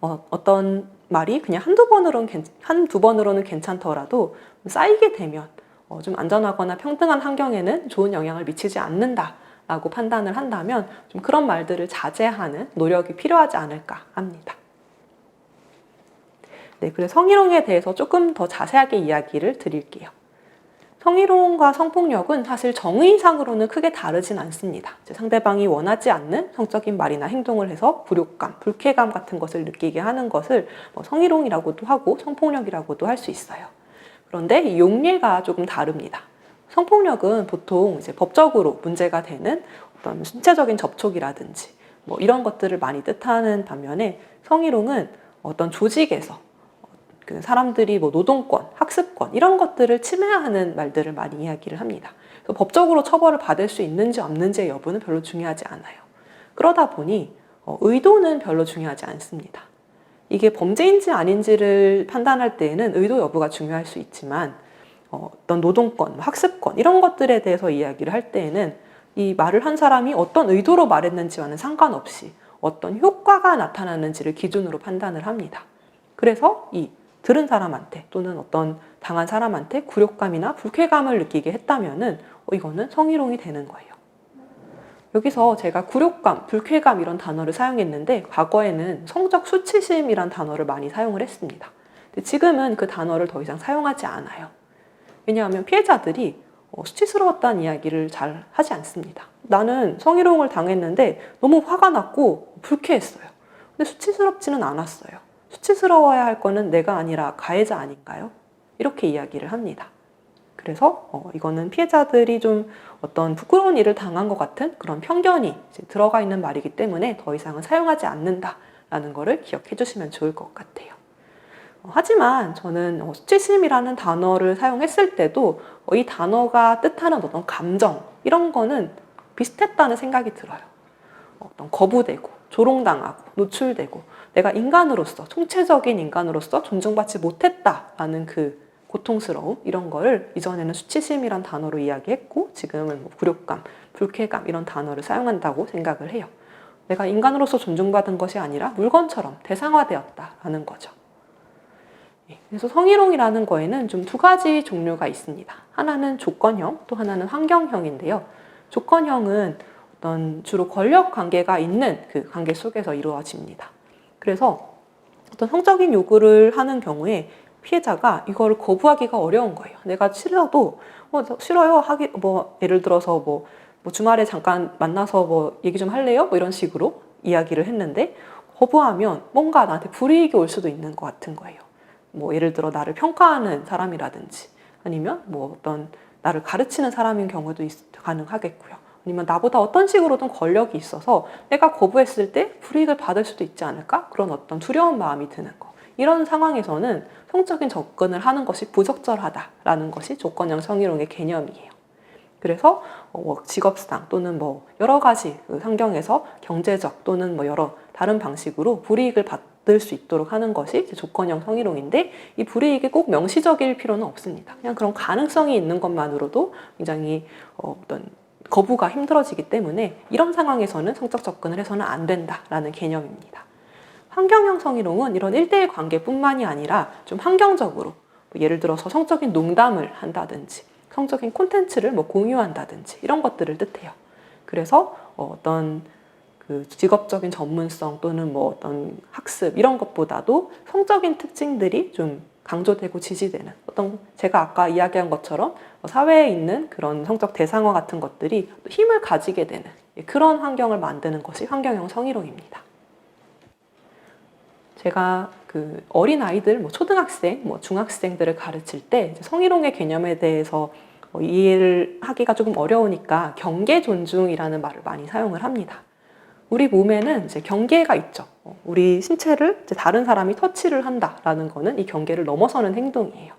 어떤 말이 그냥 한두 번으로는 괜찮더라도 쌓이게 되면 좀 안전하거나 평등한 환경에는 좋은 영향을 미치지 않는다라고 판단을 한다면 좀 그런 말들을 자제하는 노력이 필요하지 않을까 합니다. 네, 그래서 성희롱에 대해서 조금 더 자세하게 이야기를 드릴게요. 성희롱과 성폭력은 사실 정의상으로는 크게 다르진 않습니다. 상대방이 원하지 않는 성적인 말이나 행동을 해서 굴욕감, 불쾌감 같은 것을 느끼게 하는 것을 성희롱이라고도 하고 성폭력이라고도 할 수 있어요. 그런데 이 용례가 조금 다릅니다. 성폭력은 보통 이제 법적으로 문제가 되는 어떤 신체적인 접촉이라든지 이런 것들을 많이 뜻하는 반면에 성희롱은 어떤 조직에서 그 사람들이 뭐 노동권, 학습권 이런 것들을 침해하는 말들을 많이 이야기를 합니다. 그래서 법적으로 처벌을 받을 수 있는지 없는지의 여부는 별로 중요하지 않아요. 그러다 보니 의도는 별로 중요하지 않습니다. 이게 범죄인지 아닌지를 판단할 때에는 의도 여부가 중요할 수 있지만 어떤 노동권, 학습권 이런 것들에 대해서 이야기를 할 때에는 이 말을 한 사람이 어떤 의도로 말했는지와는 상관없이 어떤 효과가 나타나는지를 기준으로 판단을 합니다. 그래서 이 들은 사람한테 또는 어떤 당한 사람한테 굴욕감이나 불쾌감을 느끼게 했다면은 이거는 성희롱이 되는 거예요. 여기서 제가 굴욕감, 불쾌감 이런 단어를 사용했는데 과거에는 성적 수치심이란 단어를 많이 사용을 했습니다. 근데 지금은 그 단어를 더 이상 사용하지 않아요. 왜냐하면 피해자들이 수치스러웠다는 이야기를 잘 하지 않습니다. 나는 성희롱을 당했는데 너무 화가 났고 불쾌했어요. 근데 수치스럽지는 않았어요. 수치스러워야 할 거는 내가 아니라 가해자 아닌가요? 이렇게 이야기를 합니다. 그래서 이거는 피해자들이 좀 어떤 부끄러운 일을 당한 것 같은 그런 편견이 이제 들어가 있는 말이기 때문에 더 이상은 사용하지 않는다라는 거를 기억해 주시면 좋을 것 같아요. 하지만 저는 수치심이라는 단어를 사용했을 때도 이 단어가 뜻하는 어떤 감정 이런 거는 비슷했다는 생각이 들어요. 어떤 거부되고 조롱당하고 노출되고 내가 인간으로서 총체적인 인간으로서 존중받지 못했다라는 그 고통스러움 이런 거를 이전에는 수치심이란 단어로 이야기했고 지금은 뭐 굴욕감, 불쾌감 이런 단어를 사용한다고 생각을 해요. 내가 인간으로서 존중받은 것이 아니라 물건처럼 대상화되었다라는 거죠. 그래서 성희롱이라는 거에는 좀 두 가지 종류가 있습니다. 하나는 조건형, 또 하나는 환경형인데요. 조건형은 어떤 주로 권력 관계가 있는 그 관계 속에서 이루어집니다. 그래서 어떤 성적인 요구를 하는 경우에 피해자가 이걸 거부하기가 어려운 거예요. 내가 싫어도 싫어요 하기 예를 들어서 뭐 주말에 잠깐 만나서 뭐 얘기 좀 할래요? 뭐 이런 식으로 이야기를 했는데 거부하면 뭔가 나한테 불이익이 올 수도 있는 것 같은 거예요. 뭐 예를 들어 나를 평가하는 사람이라든지 아니면 뭐 어떤 나를 가르치는 사람인 경우도 가능하겠고요. 아니면 나보다 어떤 식으로든 권력이 있어서 내가 거부했을 때 불이익을 받을 수도 있지 않을까? 그런 어떤 두려운 마음이 드는 거. 이런 상황에서는 성적인 접근을 하는 것이 부적절하다라는 것이 조건형 성희롱의 개념이에요. 그래서 직업상 또는 뭐 여러 가지 그 환경에서 경제적 또는 뭐 여러 다른 방식으로 불이익을 받을 수 있도록 하는 것이 조건형 성희롱인데 이 불이익이 꼭 명시적일 필요는 없습니다. 그냥 그런 가능성이 있는 것만으로도 굉장히 어떤 거부가 힘들어지기 때문에 이런 상황에서는 성적 접근을 해서는 안 된다라는 개념입니다. 환경형 성희롱은 이런 1대1 관계뿐만이 아니라 좀 환경적으로 예를 들어서 성적인 농담을 한다든지 성적인 콘텐츠를 뭐 공유한다든지 이런 것들을 뜻해요. 그래서 어떤 그 직업적인 전문성 또는 뭐 어떤 학습 이런 것보다도 성적인 특징들이 좀 강조되고 지지되는 어떤 제가 아까 이야기한 것처럼 사회에 있는 그런 성적 대상화 같은 것들이 힘을 가지게 되는 그런 환경을 만드는 것이 환경형 성희롱입니다. 제가 그 어린 아이들, 뭐 초등학생, 뭐 중학생들을 가르칠 때 성희롱의 개념에 대해서 이해를 하기가 조금 어려우니까 경계 존중이라는 말을 많이 사용을 합니다. 우리 몸에는 이제 경계가 있죠. 우리 신체를 이제 다른 사람이 터치를 한다라는 거는 이 경계를 넘어서는 행동이에요.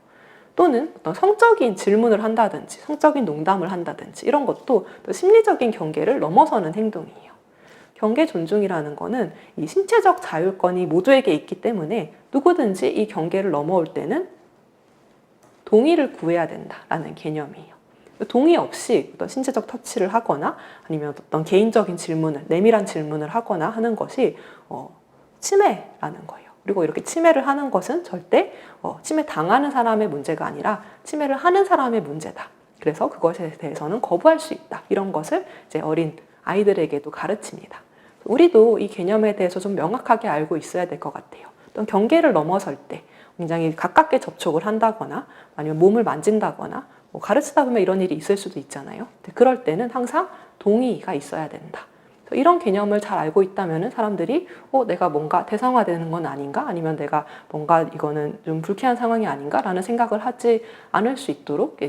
또는 어떤 성적인 질문을 한다든지, 성적인 농담을 한다든지 이런 것도 또 심리적인 경계를 넘어서는 행동이에요. 경계 존중이라는 거는 이 신체적 자율권이 모두에게 있기 때문에 누구든지 이 경계를 넘어올 때는 동의를 구해야 된다라는 개념이에요. 동의 없이 어떤 신체적 터치를 하거나 아니면 어떤 개인적인 질문을, 내밀한 질문을 하거나 하는 것이 침해라는 거예요. 그리고 이렇게 침해를 하는 것은 절대 침해 당하는 사람의 문제가 아니라 침해를 하는 사람의 문제다. 그래서 그것에 대해서는 거부할 수 있다. 이런 것을 이제 어린 아이들에게도 가르칩니다. 우리도 이 개념에 대해서 좀 명확하게 알고 있어야 될 것 같아요. 어떤 경계를 넘어설 때 굉장히 가깝게 접촉을 한다거나 아니면 몸을 만진다거나 뭐 가르치다 보면 이런 일이 있을 수도 있잖아요. 그럴 때는 항상 동의가 있어야 된다. 이런 개념을 잘 알고 있다면 사람들이 내가 뭔가 대상화되는 건 아닌가? 아니면 내가 뭔가 이거는 좀 불쾌한 상황이 아닌가? 라는 생각을 하지 않을 수 있도록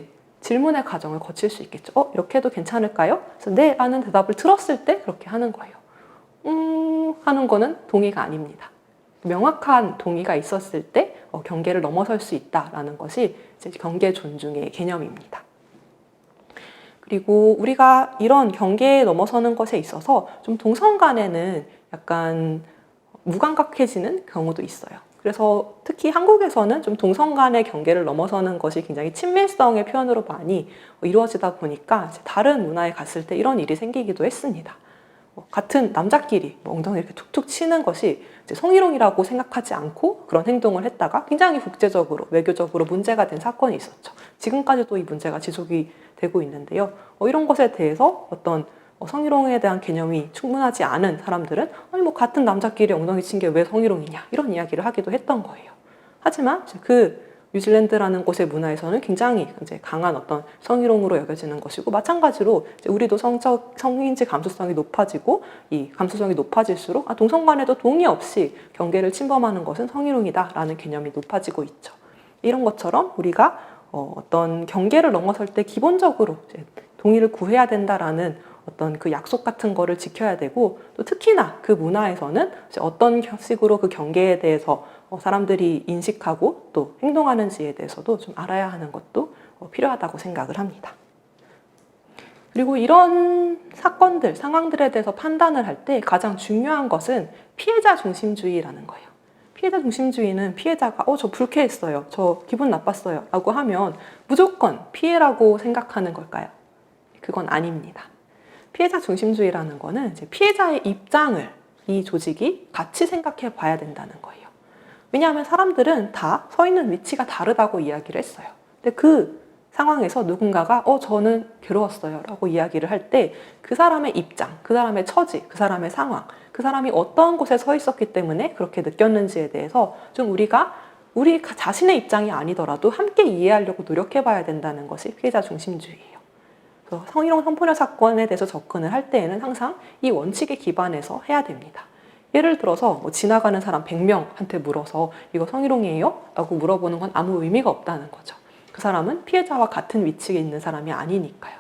질문의 과정을 거칠 수 있겠죠. 이렇게 해도 괜찮을까요? 그래서 네 라는 대답을 들었을 때 그렇게 하는 거예요. 하는 거는 동의가 아닙니다. 명확한 동의가 있었을 때 경계를 넘어설 수 있다라는 것이 이제 경계 존중의 개념입니다. 그리고 우리가 이런 경계에 넘어서는 것에 있어서 좀 동성 간에는 약간 무감각해지는 경우도 있어요. 그래서 특히 한국에서는 좀 동성 간의 경계를 넘어서는 것이 굉장히 친밀성의 표현으로 많이 이루어지다 보니까 다른 문화에 갔을 때 이런 일이 생기기도 했습니다. 같은 남자끼리 엉덩이 이렇게 툭툭 치는 것이 이제 성희롱이라고 생각하지 않고 그런 행동을 했다가 굉장히 국제적으로 외교적으로 문제가 된 사건이 있었죠. 지금까지도 이 문제가 지속이 되고 있는데요. 이런 것에 대해서 어떤 성희롱에 대한 개념이 충분하지 않은 사람들은 아니 뭐 같은 남자끼리 엉덩이 친 게 왜 성희롱이냐 이런 이야기를 하기도 했던 거예요. 하지만 그 뉴질랜드라는 곳의 문화에서는 굉장히 이제 강한 어떤 성희롱으로 여겨지는 것이고, 마찬가지로 이제 우리도 성인지 감수성이 높아지고 이 감수성이 높아질수록 동성 간에도 동의 없이 경계를 침범하는 것은 성희롱이다라는 개념이 높아지고 있죠. 이런 것처럼 우리가 어떤 경계를 넘어설 때 기본적으로 이제 동의를 구해야 된다라는 어떤 그 약속 같은 거를 지켜야 되고, 또 특히나 그 문화에서는 이제 어떤 식으로 그 경계에 대해서 사람들이 인식하고 또 행동하는지에 대해서도 좀 알아야 하는 것도 필요하다고 생각을 합니다. 그리고 이런 사건들, 상황들에 대해서 판단을 할 때 가장 중요한 것은 피해자 중심주의라는 거예요. 피해자 중심주의는 피해자가 저 불쾌했어요, 저 기분 나빴어요 라고 하면 무조건 피해라고 생각하는 걸까요? 그건 아닙니다. 피해자 중심주의라는 거는 이제 피해자의 입장을 이 조직이 같이 생각해 봐야 된다는 거예요. 왜냐하면 사람들은 다 서 있는 위치가 다르다고 이야기를 했어요. 근데 그 상황에서 누군가가 저는 괴로웠어요 라고 이야기를 할 때 그 사람의 입장, 그 사람의 처지, 그 사람의 상황, 그 사람이 어떤 곳에 서 있었기 때문에 그렇게 느꼈는지에 대해서 좀 우리 자신의 입장이 아니더라도 함께 이해하려고 노력해 봐야 된다는 것이 피해자 중심주의예요. 성희롱 성폭력 사건에 대해서 접근을 할 때에는 항상 이 원칙에 기반해서 해야 됩니다. 예를 들어서 지나가는 사람 100명한테 물어서 이거 성희롱이에요? 라고 물어보는 건 아무 의미가 없다는 거죠. 그 사람은 피해자와 같은 위치에 있는 사람이 아니니까요.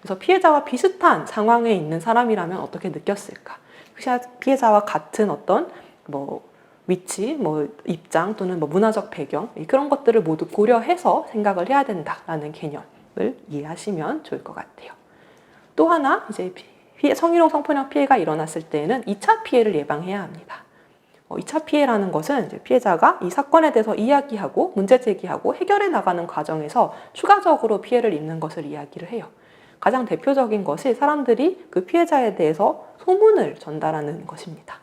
그래서 피해자와 비슷한 상황에 있는 사람이라면 어떻게 느꼈을까? 피해자와 같은 어떤 위치, 입장 또는 문화적 배경, 그런 것들을 모두 고려해서 생각을 해야 된다라는 개념을 이해하시면 좋을 것 같아요. 또 하나, 이제 성희롱 성폭력 피해가 일어났을 때는 2차 피해를 예방해야 합니다. 2차 피해라는 것은 이제 피해자가 이 사건에 대해서 이야기하고 문제 제기하고 해결해 나가는 과정에서 추가적으로 피해를 입는 것을 이야기를 해요. 가장 대표적인 것이 사람들이 그 피해자에 대해서 소문을 전달하는 것입니다.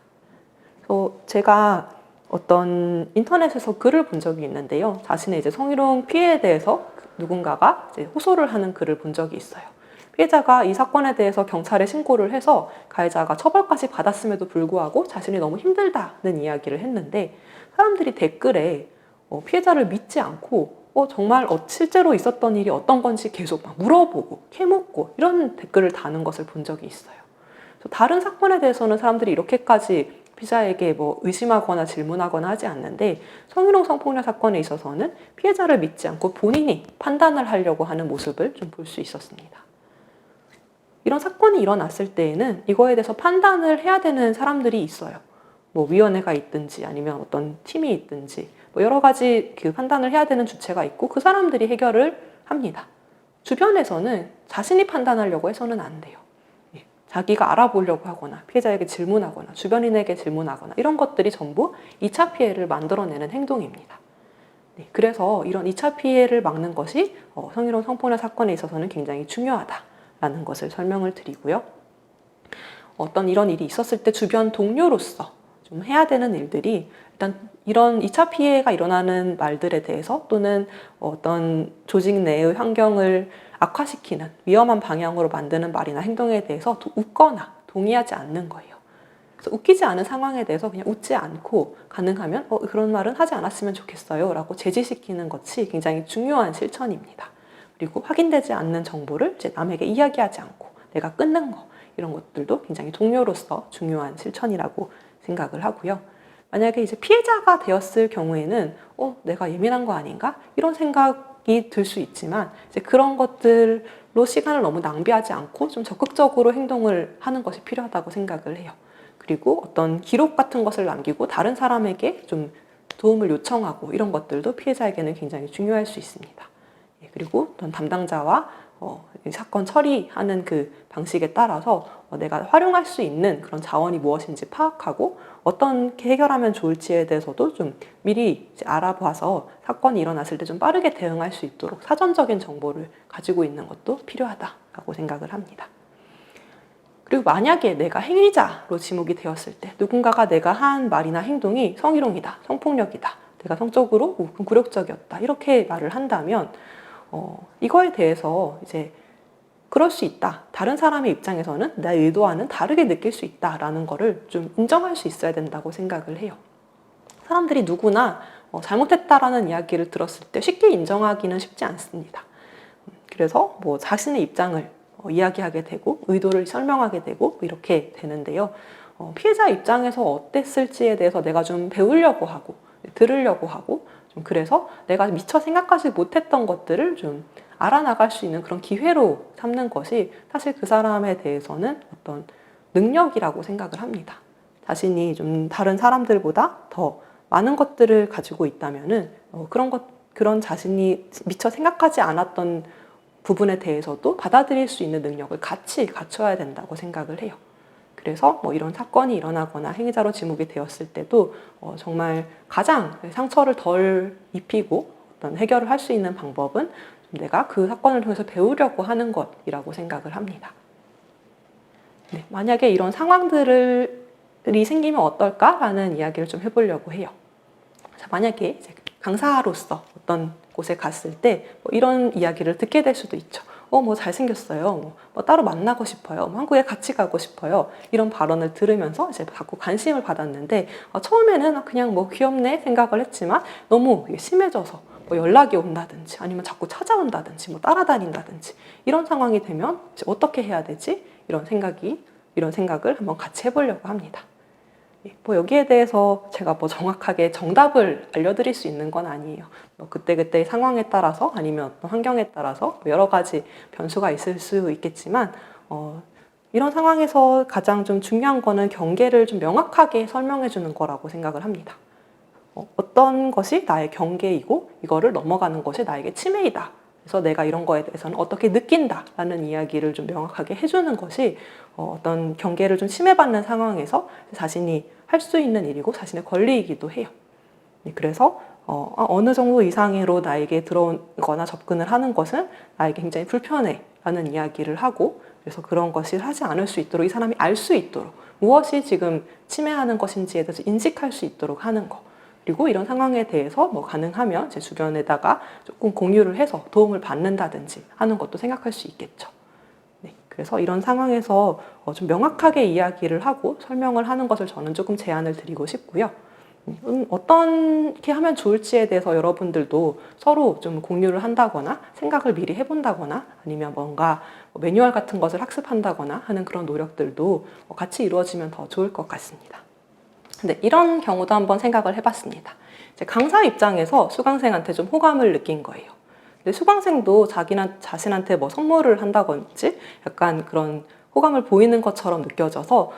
그래서 제가 어떤 인터넷에서 글을 본 적이 있는데요. 자신의 이제 성희롱 피해에 대해서 누군가가 이제 호소를 하는 글을 본 적이 있어요. 피해자가 이 사건에 대해서 경찰에 신고를 해서 가해자가 처벌까지 받았음에도 불구하고 자신이 너무 힘들다는 이야기를 했는데, 사람들이 댓글에 피해자를 믿지 않고 정말 실제로 있었던 일이 어떤 건지 계속 막 물어보고 캐묻고 이런 댓글을 다는 것을 본 적이 있어요. 다른 사건에 대해서는 사람들이 이렇게까지 피해자에게 의심하거나 질문하거나 하지 않는데, 성희롱 성폭력 사건에 있어서는 피해자를 믿지 않고 본인이 판단을 하려고 하는 모습을 좀 볼 수 있었습니다. 이런 사건이 일어났을 때에는 이거에 대해서 판단을 해야 되는 사람들이 있어요. 위원회가 있든지 아니면 어떤 팀이 있든지 여러 가지 그 판단을 해야 되는 주체가 있고 그 사람들이 해결을 합니다. 주변에서는 자신이 판단하려고 해서는 안 돼요. 자기가 알아보려고 하거나 피해자에게 질문하거나 주변인에게 질문하거나 이런 것들이 전부 2차 피해를 만들어내는 행동입니다. 그래서 이런 2차 피해를 막는 것이 성희롱 성폭력 사건에 있어서는 굉장히 중요하다라는 것을 설명을 드리고요. 어떤 이런 일이 있었을 때 주변 동료로서 좀 해야 되는 일들이, 일단 이런 2차 피해가 일어나는 말들에 대해서 또는 어떤 조직 내의 환경을 악화시키는 위험한 방향으로 만드는 말이나 행동에 대해서 웃거나 동의하지 않는 거예요. 그래서 웃기지 않은 상황에 대해서 그냥 웃지 않고 가능하면 그런 말은 하지 않았으면 좋겠어요 라고 제지시키는 것이 굉장히 중요한 실천입니다. 그리고 확인되지 않는 정보를 이제 남에게 이야기하지 않고 내가 끊는 거, 이런 것들도 굉장히 동료로서 중요한 실천이라고 생각을 하고요. 만약에 이제 피해자가 되었을 경우에는 내가 예민한 거 아닌가? 이런 생각이 들 수 있지만 이제 그런 것들로 시간을 너무 낭비하지 않고 좀 적극적으로 행동을 하는 것이 필요하다고 생각을 해요. 그리고 어떤 기록 같은 것을 남기고 다른 사람에게 좀 도움을 요청하고 이런 것들도 피해자에게는 굉장히 중요할 수 있습니다. 그리고 어떤 담당자와 이 사건 처리하는 그 방식에 따라서 내가 활용할 수 있는 그런 자원이 무엇인지 파악하고 어떻게 해결하면 좋을지에 대해서도 좀 미리 이제 알아봐서 사건이 일어났을 때 좀 빠르게 대응할 수 있도록 사전적인 정보를 가지고 있는 것도 필요하다고 생각을 합니다. 그리고 만약에 내가 행위자로 지목이 되었을 때 누군가가 내가 한 말이나 행동이 성희롱이다, 성폭력이다, 내가 성적으로 굴욕적이었다 이렇게 말을 한다면 이거에 대해서 이제 그럴 수 있다. 다른 사람의 입장에서는 내 의도와는 다르게 느낄 수 있다라는 거를 좀 인정할 수 있어야 된다고 생각을 해요. 사람들이 누구나 잘못했다라는 이야기를 들었을 때 쉽게 인정하기는 쉽지 않습니다. 그래서 뭐 자신의 입장을 이야기하게 되고 의도를 설명하게 되고 이렇게 되는데요. 피해자 입장에서 어땠을지에 대해서 내가 좀 배우려고 하고 들으려고 하고 좀 그래서 내가 미처 생각하지 못했던 것들을 좀 알아나갈 수 있는 그런 기회로 삼는 것이 사실 그 사람에 대해서는 어떤 능력이라고 생각을 합니다. 자신이 좀 다른 사람들보다 더 많은 것들을 가지고 있다면은 그런 자신이 미처 생각하지 않았던 부분에 대해서도 받아들일 수 있는 능력을 같이 갖춰야 된다고 생각을 해요. 그래서 뭐 이런 사건이 일어나거나 행위자로 지목이 되었을 때도 정말 가장 상처를 덜 입히고 어떤 해결을 할 수 있는 방법은 내가 그 사건을 통해서 배우려고 하는 것이라고 생각을 합니다. 네, 만약에 이런 상황들이 생기면 어떨까라는 이야기를 좀 해보려고 해요. 자, 만약에 이제 강사로서 어떤 곳에 갔을 때 이런 이야기를 듣게 될 수도 있죠. 뭐 잘생겼어요. 뭐 따로 만나고 싶어요. 뭐 한국에 같이 가고 싶어요. 이런 발언을 들으면서 이제 자꾸 관심을 받았는데 처음에는 그냥 뭐 귀엽네 생각을 했지만 너무 심해져서 뭐 연락이 온다든지 아니면 자꾸 찾아온다든지 뭐 따라다닌다든지 이런 상황이 되면 이제 어떻게 해야 되지? 이런 생각을 한번 같이 해보려고 합니다. 뭐 여기에 대해서 제가 뭐 정확하게 정답을 알려드릴 수 있는 건 아니에요. 뭐 그때그때 상황에 따라서 아니면 어떤 환경에 따라서 여러 가지 변수가 있을 수 있겠지만 이런 상황에서 가장 좀 중요한 거는 경계를 좀 명확하게 설명해 주는 거라고 생각을 합니다. 어떤 것이 나의 경계이고 이거를 넘어가는 것이 나에게 침해이다. 그래서 내가 이런 거에 대해서는 어떻게 느낀다라는 이야기를 좀 명확하게 해주는 것이 어떤 경계를 좀 침해받는 상황에서 자신이 할 수 있는 일이고 자신의 권리이기도 해요. 그래서 어느 정도 이상으로 나에게 들어오거나 접근을 하는 것은 나에게 굉장히 불편해라는 이야기를 하고 그래서 그런 것을 하지 않을 수 있도록 이 사람이 알 수 있도록 무엇이 지금 침해하는 것인지에 대해서 인식할 수 있도록 하는 것. 그리고 이런 상황에 대해서 뭐 가능하면 제 주변에다가 조금 공유를 해서 도움을 받는다든지 하는 것도 생각할 수 있겠죠. 네, 그래서 이런 상황에서 좀 명확하게 이야기를 하고 설명을 하는 것을 저는 조금 제안을 드리고 싶고요. 어떻게 하면 좋을지에 대해서 여러분들도 서로 좀 공유를 한다거나 생각을 미리 해본다거나 아니면 뭔가 매뉴얼 같은 것을 학습한다거나 하는 그런 노력들도 같이 이루어지면 더 좋을 것 같습니다. 근데 이런 경우도 한번 생각을 해봤습니다. 이제 강사 입장에서 수강생한테 좀 호감을 느낀 거예요. 근데 수강생도 자신한테 뭐 선물을 한다든지 약간 그런 호감을 보이는 것처럼 느껴져서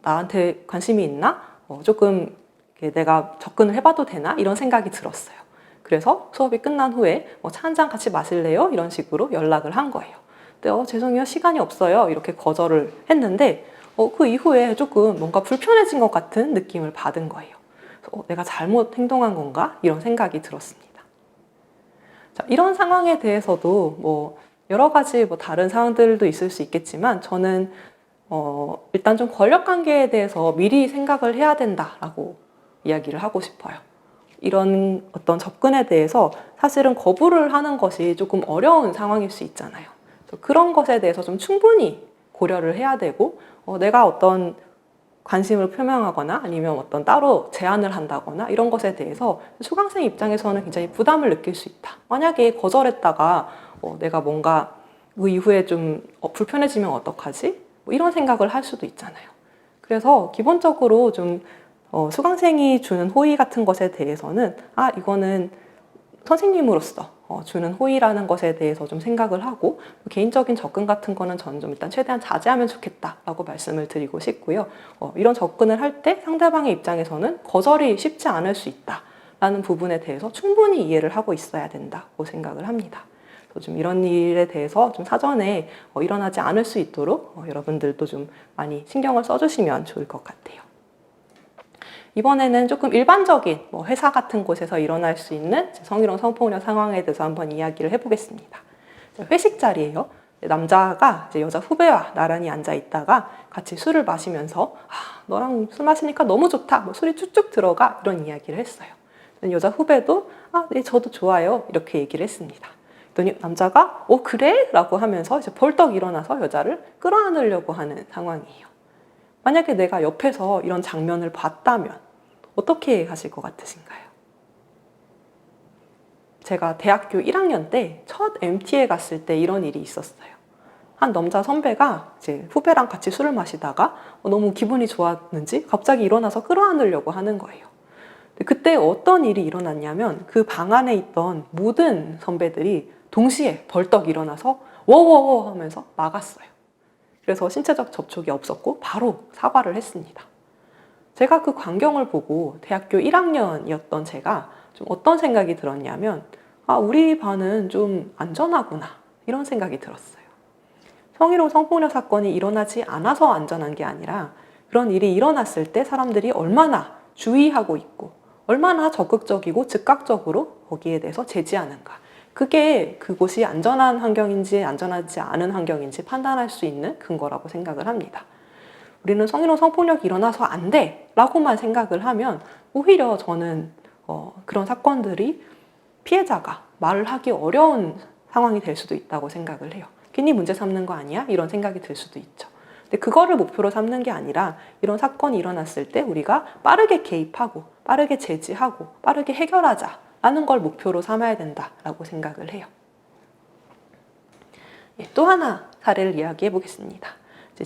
나한테 관심이 있나? 조금 내가 접근을 해봐도 되나? 이런 생각이 들었어요. 그래서 수업이 끝난 후에 차 한잔 같이 마실래요? 이런 식으로 연락을 한 거예요. 근데 죄송해요. 시간이 없어요. 이렇게 거절을 했는데 그 이후에 조금 뭔가 불편해진 것 같은 느낌을 받은 거예요. 그래서 내가 잘못 행동한 건가? 이런 생각이 들었습니다. 자, 이런 상황에 대해서도 뭐 여러 가지 뭐 다른 상황들도 있을 수 있겠지만 저는 일단 좀 권력 관계에 대해서 미리 생각을 해야 된다라고 이야기를 하고 싶어요. 이런 어떤 접근에 대해서 사실은 거부를 하는 것이 조금 어려운 상황일 수 있잖아요. 그런 것에 대해서 좀 충분히 고려를 해야 되고 내가 어떤 관심을 표명하거나 아니면 어떤 따로 제안을 한다거나 이런 것에 대해서 수강생 입장에서는 굉장히 부담을 느낄 수 있다. 만약에 거절했다가 내가 뭔가 그 이후에 좀 불편해지면 어떡하지? 뭐 이런 생각을 할 수도 있잖아요. 그래서 기본적으로 좀 수강생이 주는 호의 같은 것에 대해서는 이거는 선생님으로서 주는 호의라는 것에 대해서 좀 생각을 하고 개인적인 접근 같은 거는 저는 좀 일단 최대한 자제하면 좋겠다라고 말씀을 드리고 싶고요. 이런 접근을 할 때 상대방의 입장에서는 거절이 쉽지 않을 수 있다라는 부분에 대해서 충분히 이해를 하고 있어야 된다고 생각을 합니다. 좀 이런 일에 대해서 좀 사전에 일어나지 않을 수 있도록 여러분들도 좀 많이 신경을 써주시면 좋을 것 같아요. 이번에는 조금 일반적인 회사 같은 곳에서 일어날 수 있는 성희롱 성폭력 상황에 대해서 한번 이야기를 해보겠습니다. 회식 자리예요. 남자가 이제 여자 후배와 나란히 앉아 있다가 같이 술을 마시면서 너랑 술 마시니까 너무 좋다, 술이 쭉쭉 들어가, 이런 이야기를 했어요. 여자 후배도 네, 저도 좋아요, 이렇게 얘기를 했습니다. 그랬더니 남자가 그래? 라고 하면서 이제 벌떡 일어나서 여자를 끌어안으려고 하는 상황이에요. 만약에 내가 옆에서 이런 장면을 봤다면 어떻게 하실 것 같으신가요? 제가 대학교 1학년 때 첫 MT에 갔을 때 이런 일이 있었어요. 한 남자 선배가 이제 후배랑 같이 술을 마시다가 너무 기분이 좋았는지 갑자기 일어나서 끌어안으려고 하는 거예요. 그때 어떤 일이 일어났냐면 그 방 안에 있던 모든 선배들이 동시에 벌떡 일어나서 워워워 하면서 막았어요. 그래서 신체적 접촉이 없었고 바로 사과를 했습니다. 제가 그 광경을 보고 대학교 1학년이었던 제가 좀 어떤 생각이 들었냐면 우리 반은 좀 안전하구나, 이런 생각이 들었어요. 성희롱 성폭력 사건이 일어나지 않아서 안전한 게 아니라 그런 일이 일어났을 때 사람들이 얼마나 주의하고 있고 얼마나 적극적이고 즉각적으로 거기에 대해서 제지하는가, 그게 그곳이 안전한 환경인지 안전하지 않은 환경인지 판단할 수 있는 근거라고 생각을 합니다. 우리는 성희롱 성폭력이 일어나서 안 돼 라고만 생각을 하면 오히려 저는 그런 사건들이 피해자가 말을 하기 어려운 상황이 될 수도 있다고 생각을 해요. 괜히 문제 삼는 거 아니야? 이런 생각이 들 수도 있죠. 근데 그거를 목표로 삼는 게 아니라 이런 사건이 일어났을 때 우리가 빠르게 개입하고 빠르게 제지하고 빠르게 해결하자라는 걸 목표로 삼아야 된다라고 생각을 해요. 또 하나 사례를 이야기해 보겠습니다.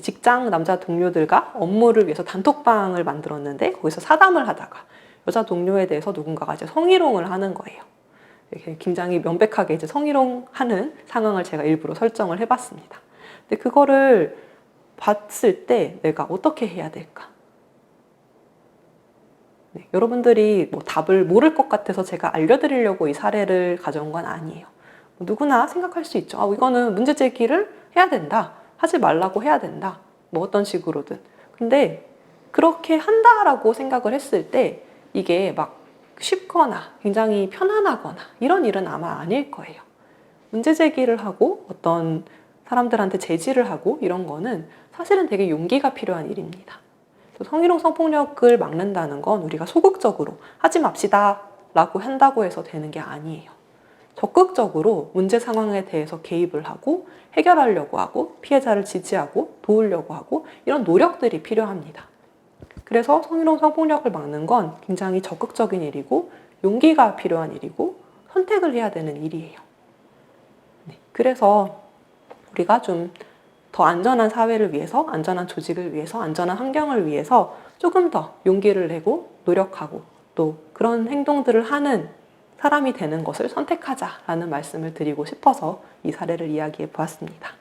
직장 남자 동료들과 업무를 위해서 단톡방을 만들었는데 거기서 사담을 하다가 여자 동료에 대해서 누군가가 이제 성희롱을 하는 거예요. 이렇게 굉장히 명백하게 이제 성희롱하는 상황을 제가 일부러 설정을 해봤습니다. 근데 그거를 봤을 때 내가 어떻게 해야 될까? 네, 여러분들이 답을 모를 것 같아서 제가 알려드리려고 이 사례를 가져온 건 아니에요. 누구나 생각할 수 있죠. 이거는 문제 제기를 해야 된다, 하지 말라고 해야 된다, 어떤 식으로든. 근데 그렇게 한다라고 생각을 했을 때 이게 막 쉽거나 굉장히 편안하거나 이런 일은 아마 아닐 거예요. 문제 제기를 하고 어떤 사람들한테 제지를 하고 이런 거는 사실은 되게 용기가 필요한 일입니다. 성희롱 성폭력을 막는다는 건 우리가 소극적으로 하지 맙시다 라고 한다고 해서 되는 게 아니에요. 적극적으로 문제 상황에 대해서 개입을 하고 해결하려고 하고 피해자를 지지하고 도우려고 하고 이런 노력들이 필요합니다. 그래서 성희롱 성폭력을 막는 건 굉장히 적극적인 일이고 용기가 필요한 일이고 선택을 해야 되는 일이에요. 그래서 우리가 좀 더 안전한 사회를 위해서, 안전한 조직을 위해서, 안전한 환경을 위해서 조금 더 용기를 내고 노력하고 또 그런 행동들을 하는 사람이 되는 것을 선택하자라는 말씀을 드리고 싶어서 이 사례를 이야기해 보았습니다.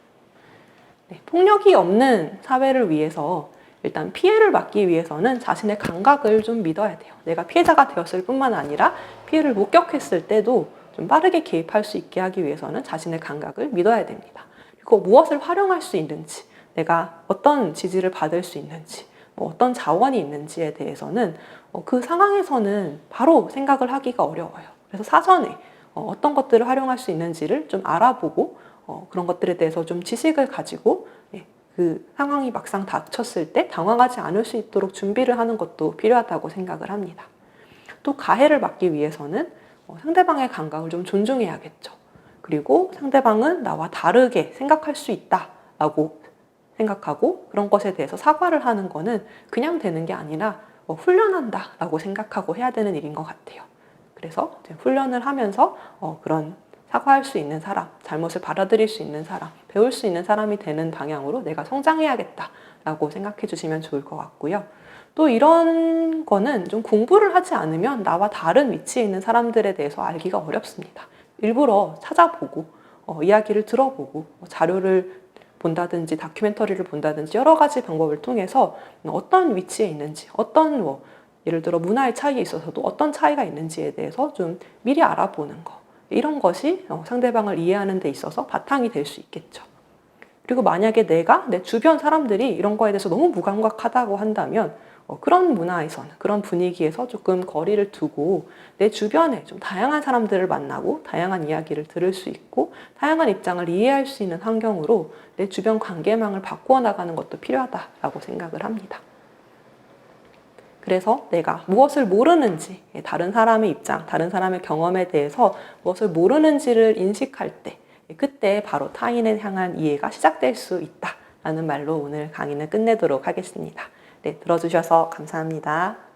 폭력이 없는 사회를 위해서 일단 피해를 막기 위해서는 자신의 감각을 좀 믿어야 돼요. 내가 피해자가 되었을 뿐만 아니라 피해를 목격했을 때도 좀 빠르게 개입할 수 있게 하기 위해서는 자신의 감각을 믿어야 됩니다. 그리고 무엇을 활용할 수 있는지, 내가 어떤 지지를 받을 수 있는지, 어떤 자원이 있는지에 대해서는 그 상황에서는 바로 생각을 하기가 어려워요. 그래서 사전에 어떤 것들을 활용할 수 있는지를 좀 알아보고 그런 것들에 대해서 좀 지식을 가지고 그 상황이 막상 닥쳤을 때 당황하지 않을 수 있도록 준비를 하는 것도 필요하다고 생각을 합니다. 또 가해를 막기 위해서는 상대방의 감각을 좀 존중해야겠죠. 그리고 상대방은 나와 다르게 생각할 수 있다라고 생각하고 그런 것에 대해서 사과를 하는 거는 그냥 되는 게 아니라 훈련한다라고 생각하고 해야 되는 일인 것 같아요. 그래서 훈련을 하면서 그런 사과할 수 있는 사람, 잘못을 받아들일 수 있는 사람, 배울 수 있는 사람이 되는 방향으로 내가 성장해야겠다라고 생각해 주시면 좋을 것 같고요. 또 이런 거는 좀 공부를 하지 않으면 나와 다른 위치에 있는 사람들에 대해서 알기가 어렵습니다. 일부러 찾아보고 이야기를 들어보고 자료를 본다든지 다큐멘터리를 본다든지 여러 가지 방법을 통해서 어떤 위치에 있는지, 어떤 예를 들어 문화의 차이에 있어서도 어떤 차이가 있는지에 대해서 좀 미리 알아보는 거, 이런 것이 상대방을 이해하는 데 있어서 바탕이 될 수 있겠죠. 그리고 만약에 내가 내 주변 사람들이 이런 거에 대해서 너무 무감각하다고 한다면 그런 문화에서는, 그런 분위기에서 조금 거리를 두고 내 주변에 좀 다양한 사람들을 만나고 다양한 이야기를 들을 수 있고 다양한 입장을 이해할 수 있는 환경으로 내 주변 관계망을 바꾸어 나가는 것도 필요하다라고 생각을 합니다. 그래서 내가 무엇을 모르는지, 다른 사람의 입장, 다른 사람의 경험에 대해서 무엇을 모르는지를 인식할 때 그때 바로 타인을 향한 이해가 시작될 수 있다라는 말로 오늘 강의는 끝내도록 하겠습니다. 네, 들어주셔서 감사합니다.